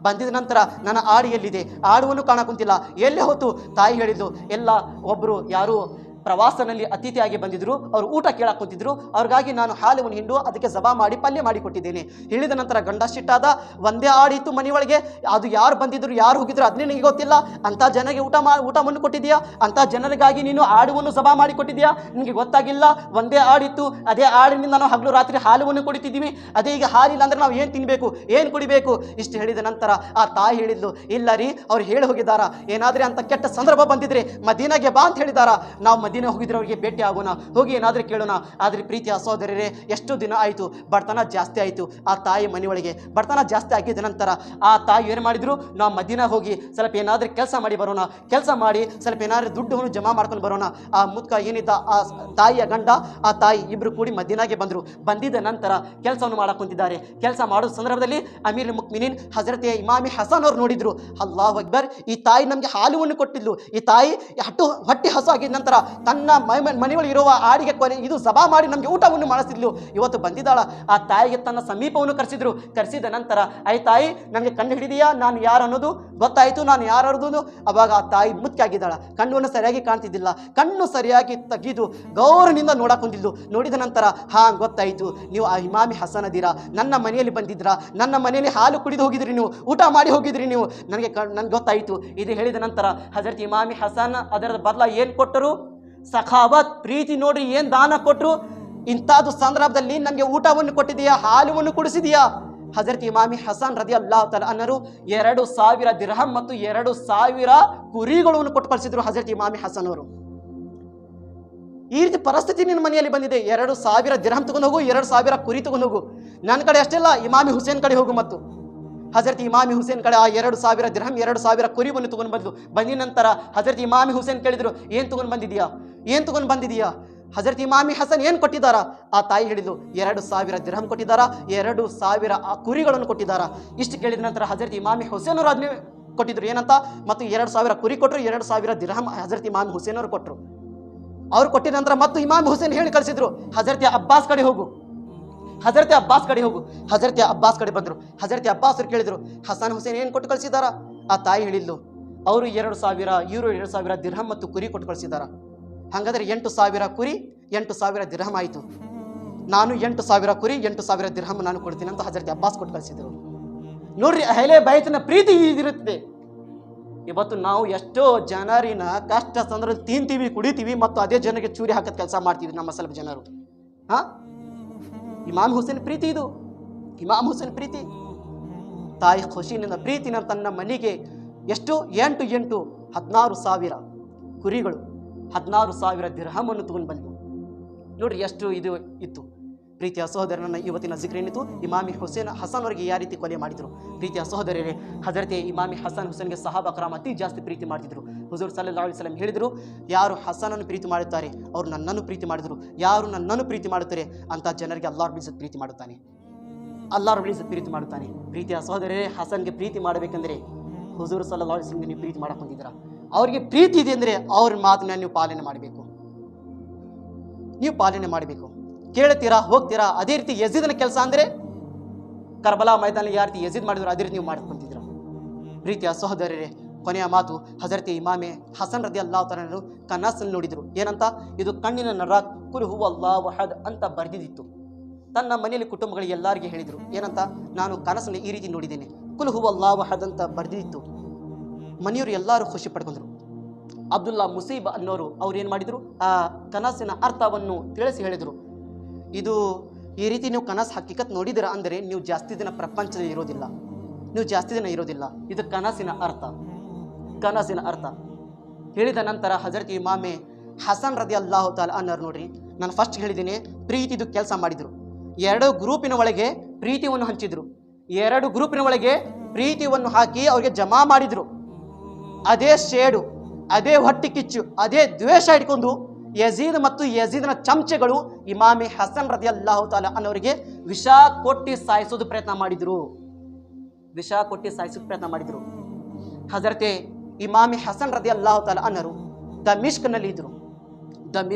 ಬಂದಿದ ನಂತರ ನನ್ನ ಆಡು ಎಲ್ಲಿದೆ, ಆಡುವನ್ನು ಕಾಣಕುಂತಿಲ್ಲ, ಎಲ್ಲಿ ಹೋತು? ತಾಯಿ ಹೇಳಿದ್ದು, ಎಲ್ಲ ಒಬ್ಬರು ಯಾರು ಪ್ರವಾಸನಲ್ಲಿ ಅತಿಥಿಯಾಗಿ ಬಂದಿದ್ರು, ಅವರು ಊಟ ಕೇಳಕ್ಕೆ ಕೂತಿದ್ರು, ಅವ್ರಿಗಾಗಿ ನಾನು ಹಾಲುವನ್ನು ಹಿಂಡು ಅದಕ್ಕೆ ಜಬಾ ಮಾಡಿ ಪಲ್ಯ ಮಾಡಿ ಕೊಟ್ಟಿದ್ದೇನೆ. ಹೇಳಿದ ನಂತರ ಗಂಡ ಸಿಟ್ಟಾದ, ಒಂದೇ ಆಡಿತ್ತು ಮನೆಯೊಳಗೆ, ಅದು ಯಾರು ಬಂದಿದ್ರು ಯಾರು ಹೋಗಿದ್ರು ಅದನ್ನೇ ನಿನಗೆ ಗೊತ್ತಿಲ್ಲ, ಅಂಥ ಜನರಿಗೆ ಊಟವನ್ನು ಕೊಟ್ಟಿದ್ಯಾ, ಅಂಥ ಜನರಿಗಾಗಿ ನೀನು ಆಡುವನ್ನು ಜಬಾ ಮಾಡಿ ಕೊಟ್ಟಿದ್ಯಾ, ನಿನಗೆ ಗೊತ್ತಾಗಿಲ್ಲ, ಒಂದೇ ಆಡಿತ್ತು, ಅದೇ ಆಡಿನಿಂದ ನಾವು ಹಗಲು ರಾತ್ರಿ ಹಾಲುವನ್ನು ಕುಡಿತಿದ್ದೀವಿ, ಅದೇ ಈಗ ಹಾಲಿಲ್ಲ ಅಂದ್ರೆ ನಾವು ಏನು ತಿನ್ನಬೇಕು, ಏನು ಕುಡಿಬೇಕು? ಇಷ್ಟು ಹೇಳಿದ ನಂತರ ಆ ತಾಯಿ ಹೇಳಿದ್ಲು, ಇಲ್ಲ ರೀ, ಅವ್ರು ಹೇಳಿ ಹೋಗಿದ್ದಾರ, ಏನಾದರೆ ಅಂತ ಕೆಟ್ಟ ಸಂದರ್ಭ ಬಂದಿದ್ರೆ ಮದೀನಾಗೆ ಬಾ ಅಂತ ಹೇಳಿದಾರ, ನಾವು ಮದೀನ ಹೋಗಿದ್ರೆ ಅವರಿಗೆ ಭೇಟಿ ಆಗೋಣ, ಹೋಗಿ ಏನಾದರೂ ಕೇಳೋಣ. ಆದರೆ ಪ್ರೀತಿಯ ಸಹೋದರರೇ, ಎಷ್ಟು ದಿನ ಆಯಿತು, ಬಡತನ ಜಾಸ್ತಿ ಆಯಿತು ಆ ತಾಯಿ ಮನೆಯೊಳಗೆ. ಬಡತನ ಜಾಸ್ತಿ ಆಗಿದ್ದ ನಂತರ ಆ ತಾಯಿ ಏನು ಮಾಡಿದ್ರು, ನಾವು ಮದೀನ ಹೋಗಿ ಸ್ವಲ್ಪ ಏನಾದರೂ ಕೆಲಸ ಮಾಡಿ ಬರೋಣ, ಕೆಲಸ ಮಾಡಿ ಸ್ವಲ್ಪ ಏನಾದರೂ ದುಡ್ಡನ್ನು ಜಮಾ ಮಾಡ್ಕೊಂಡು ಬರೋಣ. ಆ ಮುದ್ಕ ಏನಿದ್ದ ಆ ತಾಯಿಯ ಗಂಡ ಆ ತಾಯಿ ಇಬ್ಬರು ಕೂಡಿ ಮದೀನಾಗೆ ಬಂದರು. ಬಂದಿದ್ದ ನಂತರ ಕೆಲಸವನ್ನು ಮಾಡಕ್ಕೆ ಕುಂತಿದ್ದಾರೆ. ಕೆಲಸ ಮಾಡೋ ಸಂದರ್ಭದಲ್ಲಿ ಅಮೀರ್ ಮುಕ್ಮಿನೀನ್ ಹಜರತ್ ಇಮಾಮಿ ಹಸನ್ ಅವರು ನೋಡಿದ್ರು, ಅಲ್ಲಾಹು ಅಕ್ಬರ್, ಈ ತಾಯಿ ನಮಗೆ ಹಾಲುವನ್ನು ಕೊಟ್ಟಿದ್ಲು, ಈ ತಾಯಿ ಹೊಟ್ಟೆ ಹಸು ಆಗಿದ ನಂತರ ತನ್ನ ಮನೆಯೊಳಗೆ ಇರುವ ಆಡಿಗೆ ಇದು ಜಬಾ ಮಾಡಿ ನಮಗೆ ಊಟವನ್ನು ಮಾಡಿಸಿದ್ಲು. ಇವತ್ತು ಬಂದಿದ್ದಾಳ. ಆ ತಾಯಿಗೆ ತನ್ನ ಸಮೀಪವನ್ನು ಕರೆಸಿದ್ರು. ಕರೆಸಿದ ನಂತರ, ಆಯ್ ತಾಯಿ, ನನಗೆ ಕಣ್ಣು ಹಿಡಿದೀಯಾ, ನಾನು ಯಾರು ಅನ್ನೋದು ಗೊತ್ತಾಯಿತು, ನಾನು ಯಾರು ಅನ್ನೋದು. ಅವಾಗ ಆ ತಾಯಿ ಮುಖ್ಯಾಗಿದ್ದಾಳ, ಕಣ್ಣನ್ನು ಸರಿಯಾಗಿ ಕಾಣ್ತಿದ್ದಿಲ್ಲ, ಕಣ್ಣು ಸರಿಯಾಗಿ ತೆಗೆದು ಗೌರವದಿಂದ ನೋಡಕ್ಕೆ ಹೊಂದಿದ್ಲು. ನೋಡಿದ ನಂತರ, ಗೊತ್ತಾಯಿತು, ನೀವು ಆ ಇಮಾಮಿ ಹಸನ್ ಅದೀರಾ, ನನ್ನ ಮನೆಯಲ್ಲಿ ಬಂದಿದ್ರಾ, ನನ್ನ ಮನೆಯಲ್ಲಿ ಹಾಲು ಕುಡಿದು ಹೋಗಿದ್ರಿ, ನೀವು ಊಟ ಮಾಡಿ ಹೋಗಿದ್ರಿ ನೀವು, ನನಗೆ ಗೊತ್ತಾಯಿತು. ಇದು ಹೇಳಿದ ನಂತರ ಹಜರತ್ ಇಮಾಮಿ ಹಸನ್ ಅದರ ಬದಲ ಏನು ಕೊಟ್ಟರು? ಸಖಾವತ್, ಪ್ರೀತಿ. ನೋಡ್ರಿ ಏನು ದಾನ ಕೊಟ್ಟರು. ಇಂಥದ್ದು ಸಂದರ್ಭದಲ್ಲಿ ನಮಗೆ ಊಟವನ್ನು ಕೊಟ್ಟಿದೆಯಾ, ಹಾಲುವನ್ನು ಕುಡಿಸಿದೆಯಾ? ಹಜರತ್ ಇಮಾಮಿ ಹಸನ್ ರದಿಯಲ್ಲಾಹು ತಆಲಾ ಅನ್ನರು 2000 ದಿರ್ಹಂ ಮತ್ತು 2000 ಕುರಿಗಳನ್ನು ಕೊಟ್ಟು ಕಳಿಸಿದ್ರು ಹಜರತ್ ಇಮಾಮಿ ಹಸನ್ ಅವರು. ಈ ರೀತಿ ಪರಿಸ್ಥಿತಿ ನಿನ್ನ ಮನೆಯಲ್ಲಿ ಬಂದಿದೆ, 2000 ದಿರ್ಹಂ ತಗೊಂಡು ಹೋಗು, 2000 ಕುರಿ ತಗೊಂಡು ಹೋಗು. ನನ್ನ ಕಡೆ ಅಷ್ಟೆಲ್ಲ, ಇಮಾಮಿ ಹುಸೇನ್ ಕಡೆ ಹೋಗು. ಮತ್ತು ಹಜರತ್ ಇಮಾಮಿ ಹುಸೇನ್ ಕಡೆ ಆ 2000 ದಿರ್ಹಂ 2000 ಕುರಿವನ್ನು ತಗೊಂಡು ಬಂದಿದ ನಂತರ ಹಜರತ್ ಇಮಾಮಿ ಹುಸೇನ್ ಕೇಳಿದ್ರು, ಏನು ತಗೊಂಡು ಬಂದಿದೀಯಾ? ಹಜರತ್ ಇಮಾಮಿ ಹಸನ್ ಏನು ಕೊಟ್ಟಿದ್ದಾರಾ? ಆ ತಾಯಿ ಹೇಳಿದ್ಲು, 2000 ದಿರ್ಹಂ ಕೊಟ್ಟಿದ್ದಾರಾ, 2000 ಕುರಿಗಳನ್ನು ಕೊಟ್ಟಿದ್ದಾರಾ? ಇಷ್ಟು ಕೇಳಿದ ನಂತರ ಹಜರತ್ ಇಮಾಮಿ ಹುಸೇನ್ ಅವರು ಅದನ್ನೇ ಕೊಟ್ಟಿದ್ರು, ಏನಂತ? ಮತ್ತು 2000 ಕುರಿ ಕೊಟ್ಟರು, 2000 ದಿರ್ಹಂ ಹಜರತ್ ಇಮಾಮಿ ಹುಸೇನ್ ಅವರು ಕೊಟ್ಟರು. ಅವ್ರು ಕೊಟ್ಟಿದ ನಂತರ ಮತ್ತು ಇಮಾಮ್ ಹುಸೇನ್ ಹೇಳಿ ಕಳಿಸಿದ್ರು, ಹಜರತ್ ಅಬ್ಬಾಸ್ ಕಡೆ ಹೋಗು. ಹಜರತ್ ಅಬ್ಬಾಸ್ ಕಡೆ ಬಂದರು. ಹಜರತ್ ಅಬ್ಬಾಸ್ ಅವರು ಕೇಳಿದ್ರು, ಹಸನ್ ಹುಸೇನ್ ಏನು ಕೊಟ್ಟು ಕಳಿಸಿದಾರಾ? ಆ ತಾಯಿ ಹೇಳಿದ್ಲು, ಅವರು 2000 ಇವರು 2000 ದಿರ್ಹಂ ಮತ್ತು ಕುರಿ ಕೊಟ್ಟು ಕಳಿಸಿದಾರ. ಹಾಗಾದರೆ 8000 ಕುರಿ 8000 ದಿರ್ಹಂ ಆಯಿತು. ನಾನು 8000 ಕುರಿ 8000 ದಿರ್ಹಂ ನಾನು ಕೊಡ್ತೀನಿ ಅಂತ ಹಜರತ್ ಅಬ್ಬಾಸ್ ಕೊಟ್ಟು ಕಳಿಸಿದ್ರು. ನೋಡ್ರಿ, ಅಹ್ಲೆ ಬೈತ್ನ ಪ್ರೀತಿ ಇದಿರುತ್ತೆ. ಇವತ್ತು ನಾವು ಎಷ್ಟೋ ಜನರಿನ ಕಷ್ಟ ಸಂದರ್ಭ ತಿಂತೀವಿ, ಕುಡಿತೀವಿ, ಮತ್ತು ಅದೇ ಜನರಿಗೆ ಚೂರಿ ಹಾಕತ್ ಕೆಲಸ ಮಾಡ್ತೀವಿ ನಮ್ಮ ಸ್ವಲ್ಪ ಜನರು. ಇಮಾಮ್ ಹುಸೇನ್ ಪ್ರೀತಿ ಇದು, ಇಮಾಮ್ ಹುಸೇನ್ ಪ್ರೀತಿ. ತಾಯಿ ಖುಷಿನಿಂದ ಪ್ರೀತಿನ ತನ್ನ ಮನೆಗೆ ಎಷ್ಟು 16,000 ಕುರಿಗಳು 16,000 ದಿರ್ಹಮನ್ನು ತಗೊಂಡು ಬಂದು. ನೋಡ್ರಿ ಎಷ್ಟು ಇದು ಇತ್ತು. ಪ್ರೀತಿಯ ಸಹೋದರನ ಇವತ್ತಿನ ಜಿಕ್ರ್ ಏನಿತ್ತು, ಇಮಾಮಿ ಹಸನ್ ಅವರಿಗೆ ಯಾವ ರೀತಿ ಕೊಲೆ ಮಾಡಿದ್ರು. ಪ್ರೀತಿಯ ಸಹೋದರರೇ, ಹಜರತೆ ಇಮಾಮಿ ಹಸನ್ ಹುಸೇನ್ಗೆ ಸಹಾಬಾ ಕರಾಮ್ ಅತಿ ಜಾಸ್ತಿ ಪ್ರೀತಿ ಮಾಡ್ತಿದ್ರು. ಹುಜೂರ್ ಸಲ್ಲಲ್ಲಾಹು ಅಲೈಹಿ ವಸಲ್ಲಂ ಹೇಳಿದರು, ಯಾರು ಹಸನನ್ನು ಪ್ರೀತಿ ಮಾಡುತ್ತಾರೆ ಅವರು ನನ್ನನ್ನು ಪ್ರೀತಿ ಮಾಡಿದರು, ಯಾರು ನನ್ನನ್ನು ಪ್ರೀತಿ ಮಾಡುತ್ತಾರೆ ಅಂತ ಜನರಿಗೆ ಅಲ್ಲಾಹ್ ರಬ್ಬುಲ್ ಇಜ್ಜತ್ ಪ್ರೀತಿ ಮಾಡುತ್ತಾನೆ, ಅಲ್ಲಾಹ್ ರಬ್ಬುಲ್ ಇಜ್ಜತ್ ಪ್ರೀತಿ ಮಾಡುತ್ತಾನೆ. ಪ್ರೀತಿಯ ಸಹೋದರರೇ, ಹಸನ್ಗೆ ಪ್ರೀತಿ ಮಾಡಬೇಕಂದ್ರೆ ಹುಜೂರ್ ಸಲ್ಲಲ್ಲಾಹು ಅಲೈಹಿ ವಸಲ್ಲಂ ನೀವು ಪ್ರೀತಿ ಮಾಡಕ್ಕೆ ಬಂದಿದ್ದೀರಾ. ಅವ್ರಿಗೆ ಪ್ರೀತಿ ಇದೆ ಅಂದರೆ ಅವ್ರ ಮಾತನ್ನ ನೀವು ಪಾಲನೆ ಮಾಡಬೇಕು, ಕೇಳ್ತೀರಾ, ಹೋಗ್ತೀರಾ. ಅದೇ ರೀತಿ ಯಜೀದನ ಕೆಲಸ ಅಂದರೆ ಕರ್ಬಲಾ ಮೈದಾನ ಯಾವ ರೀತಿ ಯಜೀದ್ ಮಾಡಿದ್ರು ಅದೇ ರೀತಿ ನೀವು ಮಾಡ್ಕೊಂತಿದ್ದೀರಾ. ಪ್ರೀತಿಯ ಸಹೋದರರೇ, ಕೊನೆಯ ಮಾತು, ಹಜರತ್ ಇಮಾಮೆ ಹಸನ್ ರದಿಯಲ್ಲಾಹು ತಆಲಾ ಅನ್ಹು ಕನಸನ್ನು ನೋಡಿದರು. ಏನಂತ? ಇದು ಕಣ್ಣಿನ ನರ ಕುಲ್ ಹುವಲ್ಲಾಹು ಅಹದ್ ಅಂತ ಬರೆದಿದ್ದಿತ್ತು. ತನ್ನ ಮನೆಯಲ್ಲಿ ಕುಟುಂಬಗಳಿಗೆ ಎಲ್ಲರಿಗೆ ಹೇಳಿದರು. ಏನಂತ? ನಾನು ಕನಸಲ್ಲಿ ಈ ರೀತಿ ನೋಡಿದ್ದೇನೆ, ಕುಲ್ ಹುವಲ್ಲಾಹು ಅಹದ್ ಅಂತ ಬರೆದಿತ್ತು. ಮನೆಯವರು ಎಲ್ಲರೂ ಖುಷಿ ಪಡ್ಕೊಂಡ್ರು. ಅಬ್ದುಲ್ಲಾ ಮುಸೀಬ್ ಅನ್ನೋರು ಅವ್ರು ಏನು ಮಾಡಿದರು, ಆ ಕನಸಿನ ಅರ್ಥವನ್ನು ತಿಳಿಸಿ ಹೇಳಿದರು. ಇದು ಈ ರೀತಿ ನೀವು ಕನಸು ಹಕ್ಕಿಕತ್ ನೋಡಿದಿರ ಅಂದರೆ ನೀವು ಜಾಸ್ತಿ ದಿನ ಪ್ರಪಂಚದಲ್ಲಿ ಇರೋದಿಲ್ಲ, ನೀವು ಜಾಸ್ತಿ ದಿನ ಇರೋದಿಲ್ಲ. ಇದು ಕನಸಿನ ಅರ್ಥ, ಕನಸಿನ ಅರ್ಥ ಹೇಳಿದ ನಂತರ ಹಜರತ್ ಇಮಾಮೆ ಹಸನ್ ರದಿಯಲ್ಲಾಹು ತಾಲ ಅನ್ನೋರು ನೋಡ್ರಿ, ನಾನು ಫಸ್ಟ್ ಹೇಳಿದ್ದೀನಿ ಪ್ರೀತಿದು ಕೆಲಸ ಮಾಡಿದರು. 2 ಗ್ರೂಪಿನ ಒಳಗೆ ಪ್ರೀತಿಯನ್ನು ಹಂಚಿದ್ರು, 2 ಗ್ರೂಪಿನ ಒಳಗೆ ಪ್ರೀತಿಯನ್ನು ಹಾಕಿ ಅವ್ರಿಗೆ ಜಮಾ ಮಾಡಿದ್ರು. ಅದೇ ಶೇಡು, ಅದೇ ಹೊಟ್ಟಿ ಕಿಚ್ಚು, ಅದೇ ದ್ವೇಷ ಇಟ್ಕೊಂಡು ಯಜೀದ್ ಮತ್ತು ಯಜೀದ್ನ ಚಮಚೆಗಳು ಇಮಾಮೆ ಹಸನ್ ರದಿಯಲ್ಲಾಹು ತಾಲ ಅನ್ನೋರಿಗೆ ವಿಷ ಕೊಟ್ಟಿ ಸಾಯಿಸೋದು ಪ್ರಯತ್ನ ಮಾಡಿದ್ರು, ವಿಷ ಕೊಟ್ಟಿ ಸಾಯಿಸೋದು ಪ್ರಯತ್ನ ಮಾಡಿದ್ರು. ಹಜರತೆ ಇಮಾಮೆ ಹಸನ್ ರದಿಯಲ್ಲಾಹು ತಾಲ ಅನ್ನೋರು ದಮಿಷ್ಕ್ನಲ್ಲಿ ಇದ್ರು.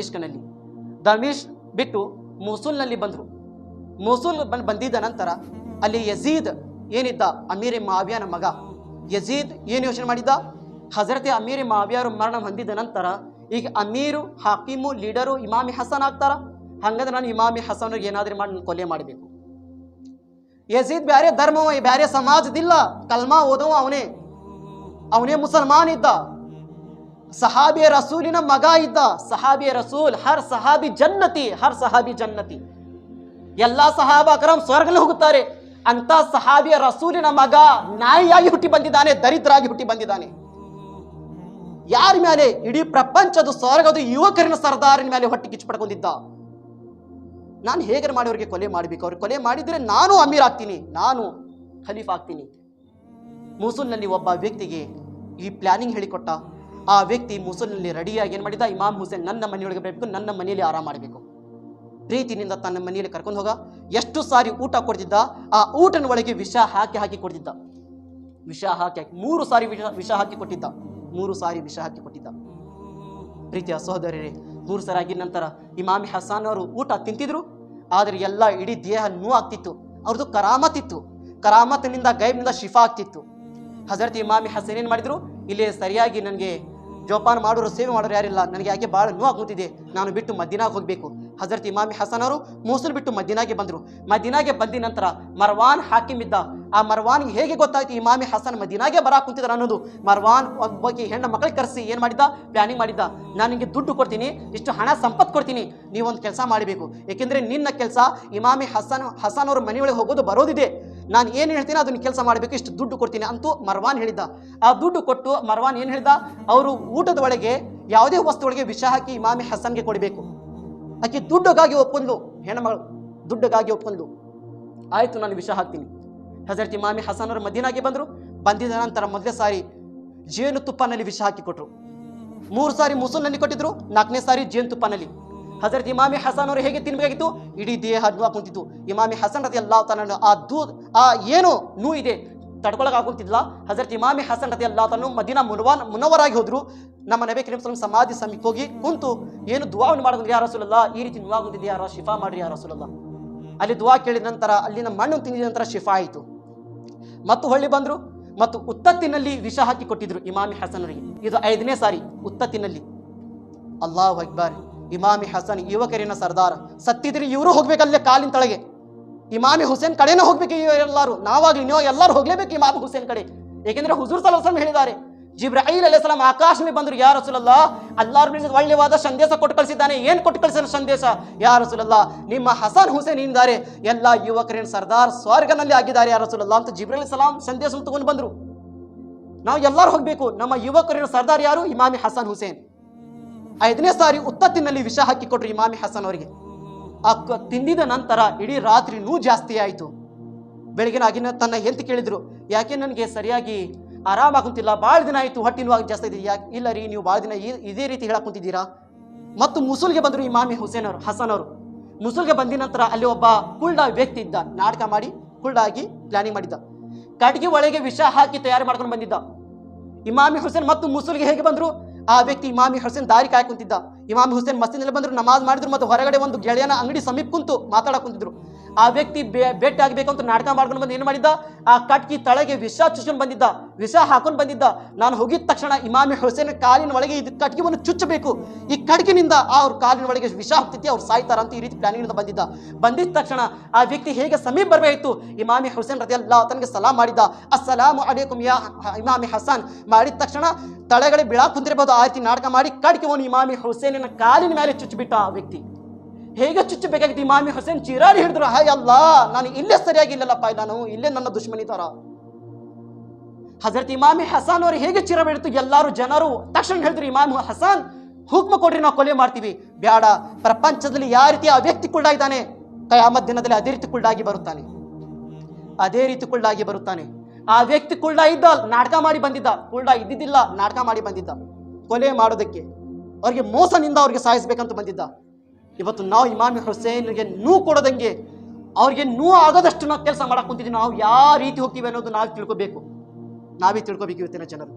ದಮಿಷ್ಕ್ ಬಿಟ್ಟು ಮೂಸುಲ್ನಲ್ಲಿ ಬಂದರು. ಮೂಸುಲ್ ಬಂದಿದ್ದ ನಂತರ ಅಲ್ಲಿ ಯಜೀದ್ ಏನಿದ್ದ, ಅಮೀರ್ ಮಾವಿಯಾನ ಮಗ ಯಜೀದ್ ಏನು ಯೋಚನೆ ಮಾಡಿದ್ದ, ಹಜರತೆ ಅಮೀರ್ ಮಾವಿಯಾರು ಮರಣ ಹೊಂದಿದ ನಂತರ ಈಗ ಅಮೀರು, ಹಾಕಿಮು, ಲೀಡರು ಇಮಾಮಿ ಹಸನ್ ಆಗ್ತಾರ. ಹಂಗಂದ್ರೆ ನಾನು ಇಮಾಮಿ ಹಸನ್ಗೆ ಏನಾದ್ರೂ ಮಾಡಿ ನಾನು ಕೊಲೆ ಮಾಡಬೇಕು. ಯಜೀದ್ ಬ್ಯಾರೆ ಧರ್ಮವ, ಬ್ಯಾರೆ ಸಮಾಜದಿಲ್ಲ, ಕಲ್ಮಾ ಓದವ ಅವನೇ ಮುಸಲ್ಮಾನ್ ಇದ್ದ, ಸಹಾಬಿ ರಸೂಲಿನ ಮಗ ಇದ್ದ. ಸಹಾಬಿ ರಸೂಲ್, ಹರ್ ಸಹಾಬಿ ಜನ್ನತಿ, ಎಲ್ಲಾ ಸಹಾಬಾಕರಂ ಸ್ವರ್ಗದಲ್ಲಿ ಹೋಗುತ್ತಾರೆ. ಅಂತ ಸಹಾಬಿಯ ರಸೂಲಿನ ಮಗ ನಾಯಿಯಾಗಿ ಹುಟ್ಟಿ ಬಂದಿದ್ದಾನೆ, ದರಿದ್ರಾಗಿ ಹುಟ್ಟಿ ಬಂದಿದ್ದಾನೆ. ಯಾರ ಮೇಲೆ? ಇಡೀ ಪ್ರಪಂಚದ ಸ್ವರ್ಗದ ಯುವಕರಿನ ಸರ್ದಾರಿನ ಮೇಲೆ ಹೊಟ್ಟೆ ಕಿಚ್ಚು ಪಡ್ಕೊಂಡಿದ್ದ. ನಾನು ಹೇಗೆ ಮಾಡಿ ಅವ್ರಿಗೆ ಕೊಲೆ ಮಾಡಬೇಕು? ಅವ್ರಿಗೆ ಕೊಲೆ ಮಾಡಿದ್ರೆ ನಾನು ಅಮೀರ್ ಆಗ್ತೀನಿ, ನಾನು ಖಲೀಫಾ ಆಗ್ತೀನಿ. ಮೂಸುಲ್ನಲ್ಲಿ ಒಬ್ಬ ವ್ಯಕ್ತಿಗೆ ಈ ಪ್ಲಾನಿಂಗ್ ಹೇಳಿಕೊಟ್ಟ. ಆ ವ್ಯಕ್ತಿ ಮೂಸುಲ್ನಲ್ಲಿ ರೆಡಿಯಾಗಿ ಏನು ಮಾಡಿದ, ಇಮಾಮ್ ಹುಸೇನ್ ನನ್ನ ಮನೆಯೊಳಗೆ ಬರಬೇಕು, ನನ್ನ ಮನೆಯಲ್ಲಿ ಆರಾಮ ಮಾಡಬೇಕು. ಪ್ರೀತಿನಿಂದ ತನ್ನ ಮನೆಯಲ್ಲಿ ಕರ್ಕೊಂಡು ಹೋಗ. ಎಷ್ಟು ಸಾರಿ ಊಟ ಕೊಡ್ತಿದ್ದ, ಆ ಊಟನ ಒಳಗೆ ವಿಷ ಹಾಕಿ ಕೊಡ್ತಿದ್ದ. ವಿಷ ಹಾಕಿ 3 ಸಾರಿ ವಿಷ ಹಾಕಿ ಕೊಟ್ಟಿದ್ದ. 3 ಸಾರಿ ವಿಷ ಹಾಕಿ ಕೊಟ್ಟಿದ್ದ. ಪ್ರೀತಿಯ ಸಹೋದರರೇ, 3 ಸಾರಿ ಆಗಿದ ನಂತರ ಇಮಾಮಿ ಹಸಾನ್ ಅವರು ಊಟ ತಿಂತಿದ್ರು. ಆದರೆ ಎಲ್ಲ ಇಡೀ ದೇಹ ನೋವು ಆಗ್ತಿತ್ತು. ಅವ್ರದ್ದು ಕರಾಮತ್ ಇತ್ತು, ಕರಾಮತ್ನಿಂದ ಗೈಬ್ನಿಂದ ಶಿಫಾ ಆಗ್ತಿತ್ತು. ಹಜರತ್ ಇಮಾಮಿ ಹಸನ್ ಏನು ಮಾಡಿದ್ರು, ಇಲ್ಲಿ ಸರಿಯಾಗಿ ನನಗೆ ಜೋಪಾನ ಮಾಡೋರು, ಸೇವೆ ಮಾಡೋರು ಯಾರಿಲ್ಲ, ನನಗೆ ಯಾಕೆ ಭಾಳ ನೋವಾಗುತ್ತಿದೆ, ನಾನು ಬಿಟ್ಟು ಮದೀನಾಗೆ ಹೋಗಬೇಕು. ಹಜರತ್ ಇಮಾಮಿ ಹಸನ್ ಅವರು ಮೂಸುಲ್ ಬಿಟ್ಟು ಮದೀನಾಗೆ ಬಂದರು. ಮದೀನಾಗೆ ಬಂದ ನಂತರ ಮರ್ವಾನ್ ಹಾಕಿಮ್ ಇದ್ದ. ಆ ಮರ್ವಾನ್ಗೆ ಹೇಗೆ ಗೊತ್ತಾಯ್ತು ಇಮಾಮಿ ಹಸನ್ ಮದೀನಾಗೆ ಬರಾಕ್ ಕುಂತಿದ್ರು ಅನ್ನೋದು? ಮರ್ವಾನ್ ಒಬ್ಬಾಕಿ ಹೆಣ್ಣು ಮಕ್ಕಳಿಗೆ ಕರೆಸಿ ಏನು ಮಾಡಿದ್ದ, ಪ್ಲಾನಿಂಗ್ ಮಾಡಿದ್ದ. ನಾನು ನಿಮಗೆ ದುಡ್ಡು ಕೊಡ್ತೀನಿ, ಇಷ್ಟು ಹಣ ಸಂಪತ್ತು ಕೊಡ್ತೀನಿ, ನೀವೊಂದು ಕೆಲಸ ಮಾಡಬೇಕು. ಏಕೆಂದರೆ ನಿನ್ನ ಕೆಲಸ ಇಮಾಮಿ ಹಸನ್ ಅವ್ರ ಮನೆಯೊಳಗೆ ಹೋಗೋದು ಬರೋದಿದೆ, ನಾನು ಏನು ಹೇಳ್ತೀನಿ ಅದನ್ನ ಕೆಲಸ ಮಾಡಬೇಕು, ಇಷ್ಟು ದುಡ್ಡು ಕೊಡ್ತೀನಿ ಅಂತೂ ಮರ್ವಾನ್ ಹೇಳಿದ್ದ. ಆ ದುಡ್ಡು ಕೊಟ್ಟು ಮರ್ವಾನ್ ಏನು ಹೇಳಿದ, ಅವರು ಊಟದ ಒಳಗೆ ಯಾವುದೇ ವಸ್ತು ಒಳಗೆ ವಿಷ ಹಾಕಿ ಇಮಾಮಿ ಹಸನ್ಗೆ ಕೊಡಬೇಕು. ಆಕೆ ದುಡ್ಡುಗಾಗಿ ಒಪ್ಕೊಂಡ್ಲು, ಹೆಣ್ಮಗಳು ದುಡ್ಡುಗಾಗಿ ಒಪ್ಕೊಂಡ್ಲು. ಆಯಿತು, ನಾನು ವಿಷ ಹಾಕ್ತೀನಿ. ಹಜರತ್ ಇಮಾಮಿ ಹಸನ್ ಅವರು ಮದೀನಾಗೆ ಬಂದರು. ಬಂದಿದ ನಂತರ ಮೊದಲೇ ಸಾರಿ ಜೇನುತುಪ್ಪನಲ್ಲಿ ವಿಷ ಹಾಕಿ ಕೊಟ್ಟರು. 3 ಸಾರಿ ಮುಸುಲ್ನಲ್ಲಿ ಕೊಟ್ಟಿದ್ರು, 4ನೇ ಸಾರಿ ಜೇನುತುಪ್ಪನಲ್ಲಿ. ಹಜರತ್ ಇಮಾಮಿ ಹಸನ್ ಅವರು ಹೇಗೆ ತಿನ್ಬೇಕಾಗಿತ್ತು, ಇಡೀ ದೇಹ ನೋವು ಕುಂತಿತ್ತು. ಇಮಾಮಿ ಹಸನ್ ರದಿಯಲ್ಲಾಹು ತಾಲ ಆ ಏನು ನೋವು ಇದೆ ತಡ್ಕೊಳಕ್ ಆಗುತ್ತಿಲ್ಲ. ಹಜರತ್ ಇಮಾಮಿ ಹಸನ್ ರದಿಯಲ್ಲಾಹು ತಾಲ ಮದೀನಾ ಮುನವ್ವರಾಗಿ ಹೋದ್ರು. ನಮ್ಮ ನಬಿ ಕರೀಂ ಸಲ್ಲಲ್ಲಾಹು ಸಮಾಧಿ ಸಮೀಪ ಹೋಗಿ ಕುಂತು ಏನು ದುಆವನ್ನು ಮಾಡಿದ್ರು, ಯಾ ರಸೂಲಲ್ಲಾಹ್ ಈ ರೀತಿ ನೋವಾಗುತ್ತಿದೆ, ಯಾರ ಶಿಫಾ ಮಾಡ್ರಿ ಯಾ ರಸೂಲಲ್ಲಾಹ್. ಅಲ್ಲಿ ದುಆ ಕೇಳಿದ ನಂತರ ಅಲ್ಲಿನ ಮಣ್ಣು ತಿಂದಿದ ನಂತರ ಶಿಫಾ ಆಯಿತು. ಮತ್ತು ಹೊಳ್ಳಿ ಬಂದರು ಮತ್ತು ಉತ್ತತ್ತಿನಲ್ಲಿ ವಿಷ ಹಾಕಿ ಕೊಟ್ಟಿದ್ರು ಇಮಾಮಿ ಹಸನ್ ಅವರಿಗೆ. ಇದು 5ನೇ ಸಾರಿ ಉತ್ತತ್ತಿನಲ್ಲಿ. ಅಲ್ಲಾಹು ಅಕ್ಬರ್. ಇಮಾಮಿ ಹಸನ್ ಯುವಕರಿನ ಸರ್ದಾರ, ಸತ್ತಿದ್ರೆ ಇವರು ಹೋಗ್ಬೇಕಲ್ಲೇ ಕಾಲಿನ ತಳಗೆ. ಇಮಾಮಿ ಹುಸೇನ್ ಕಡೆನೇ ಹೋಗ್ಬೇಕು ಎಲ್ಲರೂ, ನಾವಾಗ್ಲಿ ನೀವು ಎಲ್ಲರೂ ಹೋಗ್ಲೇಬೇಕು ಇಮಾಮ್ ಹುಸೇನ್ ಕಡೆ. ಏಕೆಂದ್ರೆ ಹುಜೂರ್ ಸಲ್ಲಲ್ಲಾಹು ಅಲೈಹಿ ವಸಲ್ಲಂ ಹೇಳಿದ್ದಾರೆ, ಜಿಬ್ರಾಯಿಲ್ ಅಲೈಹಿಸ್ಸಲಾಂ ಆಕಾಶದಲ್ಲಿ ಬಂದರು, ಯಾ ರಸೂಲಲ್ಲಾಹ್ ಅಲ್ಲಾಹ್ ಒಳ್ಳೆಯವಾದ ಸಂದೇಶ ಕೊಟ್ಟು ಕಳಿಸಿದ್ದಾನೆ. ಏನು ಕೊಟ್ಟು ಕಳಿಸಿದ ಸಂದೇಶ? ಯಾ ರಸೂಲಲ್ಲಾಹ್ ನಿಮ್ಮ ಹಸನ್ ಹುಸೇನ್ ಇದ್ದಾರೆ, ಎಲ್ಲ ಯುವಕರಿನ ಸರ್ದಾರ್ ಸ್ವರ್ಗನಲ್ಲಿ ಆಗಿದ್ದಾರೆ ಯಾ ರಸೂಲಲ್ಲಾಹ್ ಅಂತ ಜಿಬ್ರಾಯಿಲ್ ಅಲೈಹಿಸ್ಸಲಾಂ ಸಂದೇಶ ತಗೊಂಡು ಬಂದರು. ನಾವು ಎಲ್ಲರೂ ಹೋಗ್ಬೇಕು. ನಮ್ಮ ಯುವಕರಿನ ಸರ್ದಾರ್ ಯಾರು? ಇಮಾಮಿ ಹಸನ್ ಹುಸೇನ್. 5ನೇ ಸಾರಿ ಉತ್ತತ್ತಿನಲ್ಲಿ ವಿಷ ಹಾಕಿ ಕೊಟ್ರು ಇಮಾಮಿ ಹಸನ್ ಅವರಿಗೆ. ತಿಂದಿದ ನಂತರ ಇಡೀ ರಾತ್ರಿ ನೋವು ಜಾಸ್ತಿ ಆಯಿತು. ಬೆಳಗಿನ ಆಗಿನ ತನ್ನ ಹೆಂಡತಿ ಕೇಳಿದ್ರು, ಯಾಕೆ ನನಗೆ ಸರಿಯಾಗಿ ಆರಾಮಾಗುತ್ತಿಲ್ಲ, ಭಾಳ ದಿನ ಆಯಿತು, ಹೊಟ್ಟೆ ನೋವು ಜಾಸ್ತಿ ಇದೆ. ಯಾಕೆ? ಇಲ್ಲ ರೀ, ನೀವು ಭಾಳ ದಿನ ಇದೇ ರೀತಿ ಹೇಳಕ್ ಕುಂತಿದ್ದೀರಾ. ಮತ್ತು ಮುಸುಲ್ಗೆ ಬಂದರು ಇಮಾಮಿ ಹಸನ್ ಅವರು. ಮುಸುಲ್ಗೆ ಬಂದ ನಂತರ ಅಲ್ಲಿ ಒಬ್ಬ ಕುಳ್ಳ ವ್ಯಕ್ತಿ ಇದ್ದ, ನಾಟಕ ಮಾಡಿ ಕುಳ್ಳಾಗಿ ಪ್ಲಾನಿಂಗ್ ಮಾಡಿದ್ದ. ಕಟ್ಟಿಗೆ ಒಳಗೆ ವಿಷ ಹಾಕಿ ತಯಾರು ಮಾಡ್ಕೊಂಡು ಬಂದಿದ್ದ. ಇಮಾಮಿ ಹುಸೇನ್ ಮತ್ತು ಮುಸುಲ್ಗೆ ಹೇಗೆ ಬಂದರು? ಆ ವ್ಯಕ್ತಿ ಇಮಾಮಿ ಹುಸೇನ್ ದಾರಿ ಕಾಯ್ಕೊಂತಿದ್ದ. ಇಮಾಮ್ ಹುಸೇನ್ ಮಸ್ಜಿದ್ನಲ್ಲಿ ಬಂದರು, ನಮಾಜ್ ಮಾಡಿದ್ರು ಮತ್ತು ಹೊರಗಡೆ ಒಂದು ಗೆಳೆಯನ ಅಂಗಡಿ ಸಮೀಪ ಕುಂತು ಮಾತಾಡಕ್ ಕುಂತಿದ್ರು. ಆ ವ್ಯಕ್ತಿ ಭೇಟಿ ಆಗಬೇಕಂತ ನಾಟಕ ಮಾಡ್ಕೊಂಡು ಬಂದು ಏನು ಮಾಡಿದ್ದ, ಆ ಕಟ್ಕಿ ತಳಗೆ ವಿಷ ಚುಚ್ಕೊಂಡು ಬಂದಿದ್ದ, ವಿಷ ಹಾಕೊಂಡು ಬಂದಿದ್ದ. ನಾನು ಹೋಗಿದ ತಕ್ಷಣ ಇಮಾಮ್ ಹುಸೇನ್ ಕಾಲಿನ ಒಳಗೆ ಇದು ಕಟ್ಕಿವನ್ನು ಚುಚ್ಚಬೇಕು, ಈ ಕಟ್ಕಿನಿಂದ ಅವ್ರ ಕಾಲಿನ ಒಳಗೆ ವಿಷ ಹೋಗ್ತೈತಿ, ಅವ್ರು ಸಾಯ್ತಾರ ಅಂತ ಈ ರೀತಿ ಪ್ಲಾನಿಂಗ್ ಬಂದಿದ್ದ ತಕ್ಷಣ ಆ ವ್ಯಕ್ತಿ ಹೇಗೆ ಸಮೀಪ ಬರಬೇಕಿತ್ತು, ಇಮಾಮ್ ಹುಸೇನ್ ರದಿಯಲ್ಲಾಹು ತನಗೆ ಸಲಾಂ ಮಾಡಿದ್ದ, ಅಸ್ಸಲಾಮು ಅಲೈಕುಂ ಯಾ ಇಮಾಮ್ ಹಸನ್ ಮಾಡಿದ ತಕ್ಷಣ ತಳಗಡೆ ಬೀಳಾಕ್ ಕುಂತಿರಬಹುದು. ಆ ರೀತಿ ನಾಟಕ ಮಾಡಿ ಕಟ್ಕಿವನ್ನು ಇಮಾಮ್ ಹುಸೇನಿನ ಕಾಲಿನ ಮೇಲೆ ಚುಚ್ಚಿಬಿಟ್ಟ. ಆ ವ್ಯಕ್ತಿ ಹೇಗೆ ಚುಚ್ಚಬೇಕಾಗಿತ್ತು, ಇಮಾಮ್ ಹುಸೇನ್ ಚಿರಾಡಿ ಹಿಡಿದ್ರು, ಹಾಯ್ ಅಲ್ಲಾ ನಾನು ಇಲ್ಲೇ ಸರಿಯಾಗಿಲ್ಲಲ್ಲಪ್ಪ, ನಾನು ಇಲ್ಲೇ ನನ್ನ ದುಶ್ಮನಿ ತರ. ಹಜರತ್ ಇಮಾಮ್ ಹಸನ್ ಅವರು ಹೇಗೆ ಚಿರ ಬಿಡ್ತು, ಎಲ್ಲರೂ ಜನರು ತಕ್ಷಣ ಹೇಳಿದ್ರು, ಇಮಾಮ್ ಹಸನ್ ಹುಕ್ಮ ಕೊಡ್ರಿ, ನಾವು ಕೊಲೆ ಮಾಡ್ತೀವಿ. ಬ್ಯಾಡ, ಪ್ರಪಂಚದಲ್ಲಿ ಯಾವ ರೀತಿ ಆ ವ್ಯಕ್ತಿ ಕುಳ್ಳಾಗಿದ್ದಾನೆ, ಕಯಾಮತ್ ದಿನದಲ್ಲಿ ಅದೇ ರೀತಿ ಕುಳ್ಳಾಗಿ ಬರುತ್ತಾನೆ, ಅದೇ ರೀತಿ ಕುಳ್ಳಾಗಿ ಬರುತ್ತಾನೆ. ಆ ವ್ಯಕ್ತಿ ಕುಳ್ಳ ಇದ್ದ, ನಾಟಕ ಮಾಡಿ ಬಂದಿದ್ದ, ಕುಳ್ಳ ಇದ್ದಿದ್ದಿಲ್ಲ, ನಾಟಕ ಮಾಡಿ ಬಂದಿದ್ದ, ಕೊಲೆ ಮಾಡೋದಕ್ಕೆ, ಅವ್ರಿಗೆ ಮೋಸನಿಂದ ಅವ್ರಿಗೆ ಸಾಯಿಸ್ಬೇಕಂತ ಬಂದಿದ್ದ. ಇವತ್ತು ನಾವು ಇಮಾಮ್ ಹುಸೇನ್ಗೆ ನೋವು ಕೊಡೋದಂಗೆ, ಅವ್ರಿಗೆ ನೋವು ಆಗೋದಷ್ಟು ನಾವು ಕೆಲಸ ಮಾಡಕ್ ಕುಂತಿದ್ದೀವಿ. ನಾವು ಯಾವ ರೀತಿ ಹೋಗ್ತೀವಿ ಅನ್ನೋದು ನಾವೇ ತಿಳ್ಕೊಬೇಕು ಇವತ್ತಿನ ಜನರು.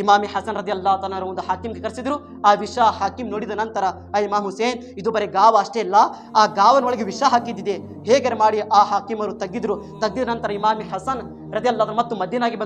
ಇಮಾಮ್ ಹಸನ್ ರದಿಯಲ್ಲಾಹು ತಆಲಾ ಒಂದು ಹಾಕಿಮ್ಗೆ ಕರೆಸಿದ್ರು. ಆ ವಿಷ ಹಾಕಿಮ್ ನೋಡಿದ ನಂತರ, ಆ ಇಮಾಮ್ ಹುಸೇನ್ ಇದು ಬರೀ ಗಾವ ಅಷ್ಟೇ ಇಲ್ಲ, ಆ ಗಾವನೊಳಗೆ ವಿಷ ಹಾಕಿದ್ದಿದೆ, ಹೇಗೆ ಮಾಡಿ ಆ ಹಾಕಿಮರು ತೆಗೆದ ನಂತರ ಇಮಾಮ್ ಹಸನ್ ರದಿಯಲ್ಲಾಹು ಮತ್ತು ಮದೀನಾಗೆ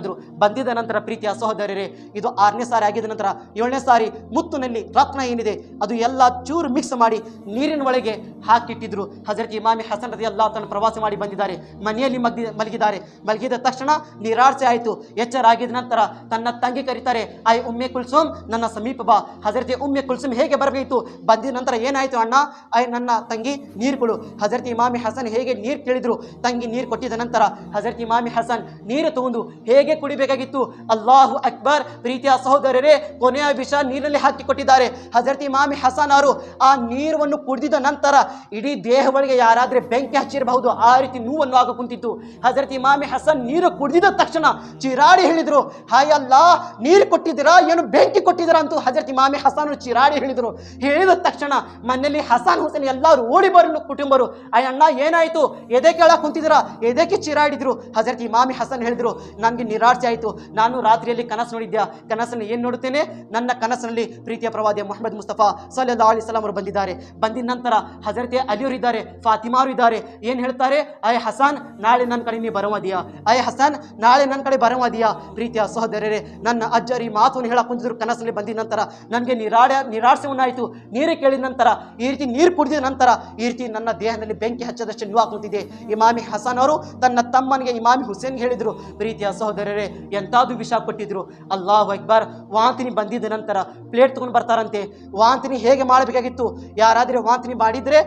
ಬಂದಿದ ನಂತರ ಪ್ರೀತಿಯ ಸಹೋದರರೇ, ಇದು 6ನೇ ಸಾರಿ ಆಗಿದ ನಂತರ 7ನೇ ಸಾರಿ ಮುತ್ತುನಲ್ಲಿ ರತ್ನ ಏನಿದೆ ಅದು ಎಲ್ಲ ಚೂರು ಮಿಕ್ಸ್ ಮಾಡಿ ನೀರಿನ ಒಳಗೆ ಹಾಕಿಟ್ಟಿದ್ರು. ಹಜರತ್ ಇಮಾಮ್ ಹಸನ್ ರದಿಯಲ್ಲಾಹು ತಆಲಾ ಪ್ರವಾಸ ಮಾಡಿ ಬಂದಿದ್ದಾರೆ, ಮನೆಯಲ್ಲಿ ಮಲಗಿದ್ದಾರೆ. ಮಲಗಿದ ತಕ್ಷಣ ನಿರಾಶೆ ಆಯಿತು. ಎಚ್ಚರ ಆಗಿದ ನಂತರ ತನ್ನ ತಂಗಿ ಕರೀತಾರೆ, ಐ ಉಮ್ಮೆ ಕುಲ್ಸುಮ್ ನನ್ನ ಸಮೀಪ ಬಾ. ಹಜರತ್ ಉಮ್ಮೆ ಕುಲ್ಸುಮ್ ಹೇಗೆ ಬರಬೇಕು, ಬಂದಿದ ನಂತರ ಏನಾಯ್ತು ಅಣ್ಣ, ಐ ನನ್ನ ತಂಗಿ ನೀರು ಕೊಡು. ಹಜರತ್ ಇಮಾಮ್ ಹಸನ್ ಹೇಗೆ ನೀರು ಕೇಳಿದ್ರು, ತಂಗಿ ನೀರು ಕೊಟ್ಟಿದ ನಂತರ ಹಜರತ್ ಇಮಾಮ್ ಹಸನ್ ನೀರು ತಗೊಂಡು ಹೇಗೆ ಕುಡಿಬೇಕಾಗಿತ್ತು, ಅಲ್ಲಾಹು ಅಕ್ಬರ್. ಪ್ರೀತಿಯ ಸಹೋದರರೇ, ಕೊನೆಯ ವಿಷ ನೀರಿನಲ್ಲಿ ಹಾಕಿ ಕೊಟ್ಟಿದ್ದಾರೆ. ಹಜರತ್ ಇಮಾಮ್ ಹಸನ್ ಅವರು ಆ ನೀರನ್ನು ಕುಡಿದ ನಂತರ ಇಡೀ ದೇಹ ಒಳಗೆ ಯಾರಾದ್ರೆ ಬೆಂಕಿ ಹಚ್ಚಿರಬಹುದು, ಆ ರೀತಿ ನೋವನ್ನು ಆಗ ಕುಂತಿತ್ತು. ಹಜರತ್ ಇಮಾಮ್ ಹಸನ್ ನೀರು ಕುಡಿದ ತಕ್ಷಣ ಚಿರಾಡಿ ಹೇಳಿದ್ರು, ಹಾಯ್ ಅಲ್ಲಾ, ನೀರು ಕೊಟ್ಟಿದ್ದೀರಾ ಏನು ಬೆಂಕಿ ಕೊಟ್ಟಿದ್ದೀರಾ ಅಂತೂ ಹಜರತ್ ಇಮಾಮ್ ಹಸನ್ ಚಿರಾಡಿ ಹೇಳಿದ್ರು. ಹೇಳಿದ ತಕ್ಷಣ ಮನೆಯಲ್ಲಿ ಹಸನ್ ಹುಸೇನ್ ಎಲ್ಲರೂ ಓಡಿ ಬರಲು ಕುಟುಂಬರು, ಅಣ್ಣ ಏನಾಯ್ತು, ಎದೆ ಕೇಳಕ್ ಕುಂತಿದ್ದೀರಾ, ಎದಕ್ಕೆ ಚಿರಾಡಿದ್ರು. ಹಜರತ್ ಇಮಾಮ್ ಹಸನ್ ಹೇಳಿದ್ರು, ನನಗೆ ನಿರಾಶೆ ಆಯಿತು, ನಾನು ರಾತ್ರಿಯಲ್ಲಿ ಕನಸು ನೋಡಿದ್ದೆ. ಕನಸನ್ನು ಏನು ನೋಡುತ್ತೇನೆ, ನನ್ನ ಕನಸಿನಲ್ಲಿ ಪ್ರೀತಿಯ ಪ್ರವಾದಿ ಮುಹಮ್ಮದ್ ಮುಸ್ತಫಾ ಸಲ್ಲಲ್ಲಾಹು ಅಲೈಹಿ ವಸಲ್ಲಂ ಅವರು ಬಂದಿದ್ದಾರೆ. ಬಂದಿದ ನಂತರ ಹಜರತ್ ಅಲಿಯವರು ಇದ್ದಾರೆ, ಫಾತಿಮಾರು ಇದ್ದಾರೆ. ಏನು ಹೇಳ್ತಾರೆ, ಅಯ್ಯ ಹಸನ್ ನಾಳೆ ನನ್ನ ಕಡೆ ನೀ ಬರವದಿಯಾ, ಅಯ್ಯ ಹಸನ್ ನಾಳೆ ನನ್ನ ಕಡೆ ಬರವದಿಯಾ. ಪ್ರೀತಿಯ ಸಹೋದರರೇ, ನನ್ನ ಅಜ್ಜರಿ ಮಾತನ್ನು ಹೇಳಕ್ ಕುಂತಿದ್ರು. ಕನಸಲ್ಲಿ ಬಂದಿದ ನಂತರ ನನಗೆ ನಿರಾಶೆವನ್ನಾಯಿತು. ನೀರು ಕೇಳಿದ ನಂತರ, ಈ ರೀತಿ ನೀರು ಕುಡಿದ ನಂತರ ಈ ರೀತಿ ನನ್ನ ದೇಹದಲ್ಲಿ ಬೆಂಕಿ ಹಚ್ಚದಷ್ಟು ನೋವು ಕುಂತಿದೆ. ಇಮಾಮ್ ಹಸನ್ ಅವರು ತನ್ನ ತಮ್ಮನಿಗೆ ಇಮಾಮ್ ಹುಸೇನ್ ಹೇಳಿದ್ರು. ಪ್ರೀತಿಯ ಸಹೋದರರೇ, ಎಂತಾದು ವಿಷ ಕೊಟ್ಟಿದ್ರು. ಅಲ್ಲಾಹು ಅಕ್ಬರ್. ವಾಂತಿನಿ ಬಂದಿದ ನಂತರ ಪ್ಲೇಟ್ ತಗೊಂಡು ಬರ್ತಾರಂತೆ. ವಾಂತಿನಿ ಹೇಗೆ ಮಾಡಬೇಕಾಗಿತ್ತು, ಯಾರಾದ್ರೆ ವಾಂತಿನಿ ಮಾಡಿದ್ರೆ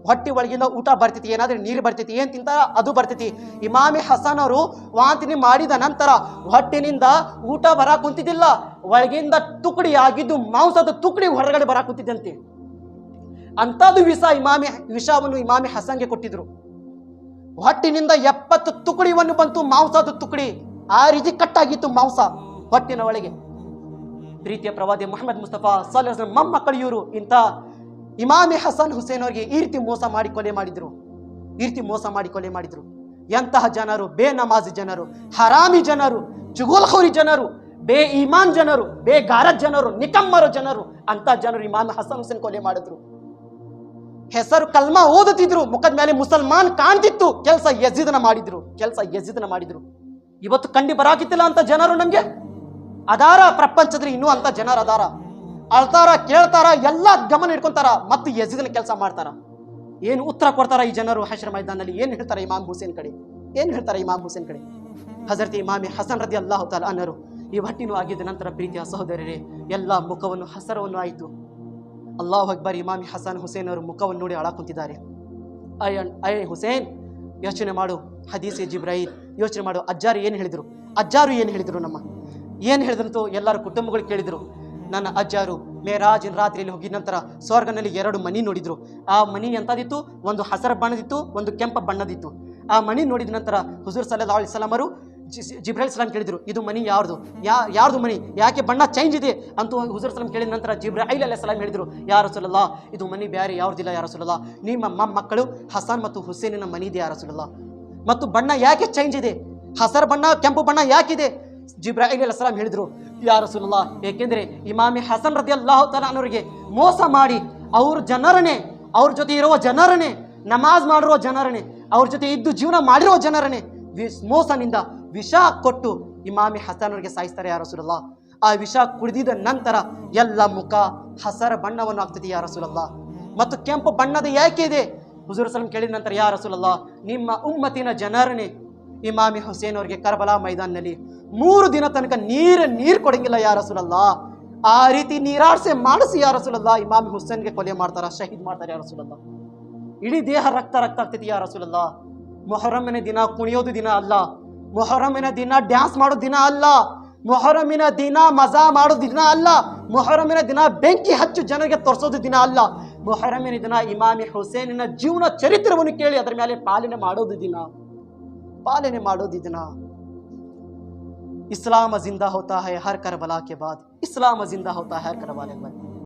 ಹೊಟ್ಟೆ ಒಳಗಿಂದ ಊಟ ಬರ್ತೈತಿ, ಏನಾದ್ರೆ ನೀರು ಬರ್ತೈತಿ, ಏನ್ ತಿಂತಾರ ಅದು ಬರ್ತೈತಿ. ಇಮಾಮ್ ಹಸನ್ ಅವರು ವಾಂತಿನಿ ಮಾಡಿದ ನಂತರ ಹೊಟ್ಟೆನಿಂದ ಊಟ ಬರಾಕ್ ಕುಂತಿದ್ದಿಲ್ಲ, ಒಳಗಿಂದ ತುಕಡಿ ಆಗಿದ್ದು ಮಾಂಸದ ತುಕಡಿ ಹೊರಗಡೆ ಬರಾಕ್ ಕುಂತಿದ್ದಂತೆ. ಅಂತದ್ದು ವಿಷವನ್ನು ಇಮಾಮ್ ಹಸನ್ಗೆ ಕೊಟ್ಟಿದ್ರು. ಹೊಟ್ಟಿನಿಂದ 70 ತುಕಡಿವನ್ನು ಬಂತು, ಮಾಂಸದ ತುಕಡಿ. ಆ ರೀತಿ ಕಟ್ಟಾಗಿತ್ತು ಮಾಂಸ ಹೊಟ್ಟಿನ ಒಳಗೆ. ಪ್ರೀತಿಯ ಪ್ರವಾದಿ ಮುಹಮ್ಮದ್ ಮುಸ್ತಫಾ ಸಲ್ಲಲ್ಲಾಹು ಅಲೈಹಿ ವಸಲ್ಲಂ ಮೊಮ್ಮಕ್ಕಳು ಇವರು. ಇಂಥ ಇಮಾಮ್ ಹಸನ್ ಹುಸೇನ್ ಅವರಿಗೆ ಈ ರೀತಿ ಮೋಸ ಮಾಡಿ ಕೊಲೆ ಮಾಡಿದ್ರು. ಎಂತಹ ಜನರು, ಬೇನಮಾಜಿ ಜನರು, ಹರಾಮಿ ಜನರು, ಚುಗುಲ್ಖೋರಿ ಜನರು, ಬೇ ಈಮಾನ್ ಜನರು, ಬೇಗಾರತ್ ಜನರು, ನಿಕಮ್ಮರು ಜನರು. ಅಂತ ಜನರು ಇಮಾಮ್ ಹಸನ್ ಹುಸೇನ್ ಕೊಲೆ ಮಾಡಿದ್ರು. ಹೆಸರು ಕಲ್ಮಾ ಓದುತ್ತಿದ್ರು, ಮುಖದ ಮೇಲೆ ಮುಸಲ್ಮಾನ್ ಕಾಣ್ತಿತ್ತು, ಕೆಲಸ ಯಜೀದನ ಮಾಡಿದ್ರು. ಇವತ್ತು ಕಂಡು ಬರಾಕಿತ್ತಿಲ್ಲ ಅಂತ ಜನರು ನಮ್ಗೆ ಅದಾರ. ಪ್ರಪಂಚದಲ್ಲಿ ಇನ್ನೂ ಅಂತ ಜನರು ಅದಾರ, ಅಳ್ತಾರ, ಕೇಳ್ತಾರ, ಎಲ್ಲ ಗಮನ ಇಟ್ಕೊಂತಾರ, ಮತ್ತು ಯಜೀದನ ಕೆಲಸ ಮಾಡ್ತಾರ. ಏನು ಉತ್ತರ ಕೊಡ್ತಾರ ಈ ಜನರು ಹಶ್ರ ಮೈದಾನದಲ್ಲಿ? ಏನು ಹೇಳ್ತಾರೆ ಇಮಾಮ್ ಹುಸೇನ್ ಕಡೆ? ಹಜರತ್ ಇಮಾಮ್ ಹಸನ್ ರದಿಯಲ್ಲಾಹು ತಆಲಾ ಅನ್ಹರು ಈ ಹೊಟ್ಟಿನೂ ಆಗಿದ ನಂತರ ಪ್ರೀತಿಯ ಸಹೋದರರೇ, ಎಲ್ಲ ಮುಖವನ್ನು ಹಸರವನ್ನು ಆಯಿತು. ಅಲ್ಲಾಹು ಅಕ್ಬರ್. ಇಮಾಮ್ ಹಸನ್ ಹುಸೇನ್ ಅವರು ಮುಖವನ್ನು ನೋಡಿ ಅಳ ಕುಂತಿದ್ದಾರೆ. ಅಯ್ಯ ಹುಸೇನ್, ಯೋಚನೆ ಮಾಡು, ಹದೀಸೆ ಜಿಬ್ರಾಯಿಲ್, ಯೋಚನೆ ಮಾಡು, ಅಜ್ಜಾರು ಏನು ಹೇಳಿದ್ರು ಏನು ಹೇಳಿದ್ರಂತೂ ಎಲ್ಲರ ಕುಟುಂಬಗಳು ಕೇಳಿದ್ರು. ನನ್ನ ಅಜ್ಜಾರು ಮೇರಾಜಿನ ರಾತ್ರಿಯಲ್ಲಿ ಹೋಗಿದ ನಂತರ ಸ್ವರ್ಗನಲ್ಲಿ 2 ಮನಿ ನೋಡಿದ್ರು. ಆ ಮನಿ ಎಂಥದಿತ್ತು, ಒಂದು ಹಸರ ಬಣ್ಣದಿತ್ತು, ಒಂದು ಕೆಂಪ ಬಣ್ಣದಿತ್ತು. ಆ ಮನಿ ನೋಡಿದ ನಂತರ ಹುಜೂರ್ ಸಲ್ಲಲ್ಲಾಹು ಅಲೈಹಿ ವಸಲ್ಲಂ ಅವರು ಜಿಬ್ರಾಯಿಲ್ ಸಲಾಂ ಕೇಳಿದ್ರು, ಇದು ಮನಿ ಯಾರ್ದು ಮನಿ, ಯಾಕೆ ಬಣ್ಣ ಚೇಂಜ್ ಇದೆ ಅಂತೂ ಹುಜೂರ್ ಸಲಾಂ ಕೇಳಿದ ನಂತರ ಜಿಬ್ರಾಯಿಲ್ ಅಲೈಹಿ ಸಲಾಂ ಹೇಳಿದ್ರು, ಯಾ ರಸೂಲಲ್ಲಾಹ್, ಇದು ಮನಿ ಬ್ಯಾರೆ ಯಾವ್ದಿಲ್ಲ ಯಾ ರಸೂಲಲ್ಲಾಹ್, ನಿಮ್ಮ ಮಕ್ಕಳು ಹಸನ್ ಮತ್ತು ಹುಸೇನಿನ ಮನಿ ಇದೆ ಯಾ ರಸೂಲಲ್ಲಾಹ್. ಮತ್ತು ಬಣ್ಣ ಯಾಕೆ ಚೇಂಜ್ ಇದೆ, ಹಸರ್ ಬಣ್ಣ ಕೆಂಪು ಬಣ್ಣ ಯಾಕಿದೆ? ಜಿಬ್ರಾಯಿಲ್ ಅಲೈಹಿ ಸಲಾಂ ಹೇಳಿದ್ರು, ಯಾ ರಸೂಲುಲ್ಲಾ. ಏಕೆಂದರೆ ಇಮಾಮಿ ಹಸನ್ ರದಿಯಲ್ಲಾಹು ತಆಲಾ ಅನ್ನೋರಿಗೆ ಮೋಸ ಮಾಡಿ ಅವ್ರ ಜನರನ್ನೇ, ಅವ್ರ ಜೊತೆ ಇರುವ ಜನರನ್ನೇ, ನಮಾಜ್ ಮಾಡಿರುವ ಜನರನ್ನೇ, ಅವ್ರ ಜೊತೆ ಇದ್ದು ಜೀವನ ಮಾಡಿರೋ ಜನರನ್ನೇ ಮೋಸನಿಂದ ವಿಷ ಕೊಟ್ಟು ಇಮಾಮಿ ಹಸನ್ ಅವರಿಗೆ ಸಾಯಿಸ್ತಾರೆ ಯಾ ರಸೂಲುಲ್ಲಾ. ಆ ವಿಷ ಕುಡಿದಿದ ನಂತರ ಎಲ್ಲ ಮುಖ ಹಸರ ಬಣ್ಣವನ್ನು ಆಗ್ತದೆ ಯಾ ರಸೂಲುಲ್ಲಾ. ಮತ್ತು ಕೆಂಪು ಬಣ್ಣದ ಯಾಕೆ ಇದೆ? ಹುಜೂರ್ ಸಲ್ಲಂ ಕೇಳಿದ ನಂತರ ಯಾ ರಸೂಲುಲ್ಲಾ, ನಿಮ್ಮ ಉಮ್ಮತಿನ ಜನರನ್ನೇ ಇಮಾಮಿ ಹುಸೇನ್ ಅವರಿಗೆ ಕರ್ಬಲಾ ಮೈದಾನಲ್ಲಿ 3 ದಿನ ತನಕ ನೀರು ಕೊಡಂಗಿಲ್ಲ ಯಾ ರಸೂಲುಲ್ಲಾ. ಆ ರೀತಿ ನೀರಾಡ್ಸೆ ಮಾಡಿಸಿ ಯಾ ರಸೂಲುಲ್ಲಾ ಇಮಾಮಿ ಹುಸೇನ್ಗೆ ಕೊಲೆ ಮಾಡ್ತಾರ, ಶಹೀದ್ ಮಾಡ್ತಾರೆ ಯಾ ರಸೂಲುಲ್ಲಾ. ಇಡೀ ದೇಹ ರಕ್ತ ಆಗ್ತೈತಿ ಯಾ ರಸೂಲುಲ್ಲಾ. ಮೊಹರಮಿನ ದಿನ ಕುಣಿಯೋದು ದಿನ ಅಲ್ಲ, ಮೊಹರಮಿನ ದಿನ ಡ್ಯಾನ್ಸ್ ಮಾಡೋದು ದಿನ ಅಲ್ಲ, ಮೊಹರಮಿನ ದಿನ ಮಜಾ ಮಾಡೋದು ದಿನ ಅಲ್ಲ, ಮೊಹರಮಿನ ದಿನ ಬೆಂಕಿ ಹಚ್ಚು ಜನರಿಗೆ ತೋರಿಸೋದು ದಿನ ಅಲ್ಲ. ಮೊಹರಮಿನ ದಿನ ಇಮಾಮಿ ಹುಸೇನಿನ ಜೀವನ ಚರಿತ್ರೆಯನ್ನು ಕೇಳಿ ಅದರ ಮೇಲೆ ಪಾಲನೆ ಮಾಡೋದು ದಿನ. इस्लाम जिंदा होता है हर करबला के बाद, इस्लाम जिंदा होता है हर करबला के बाद.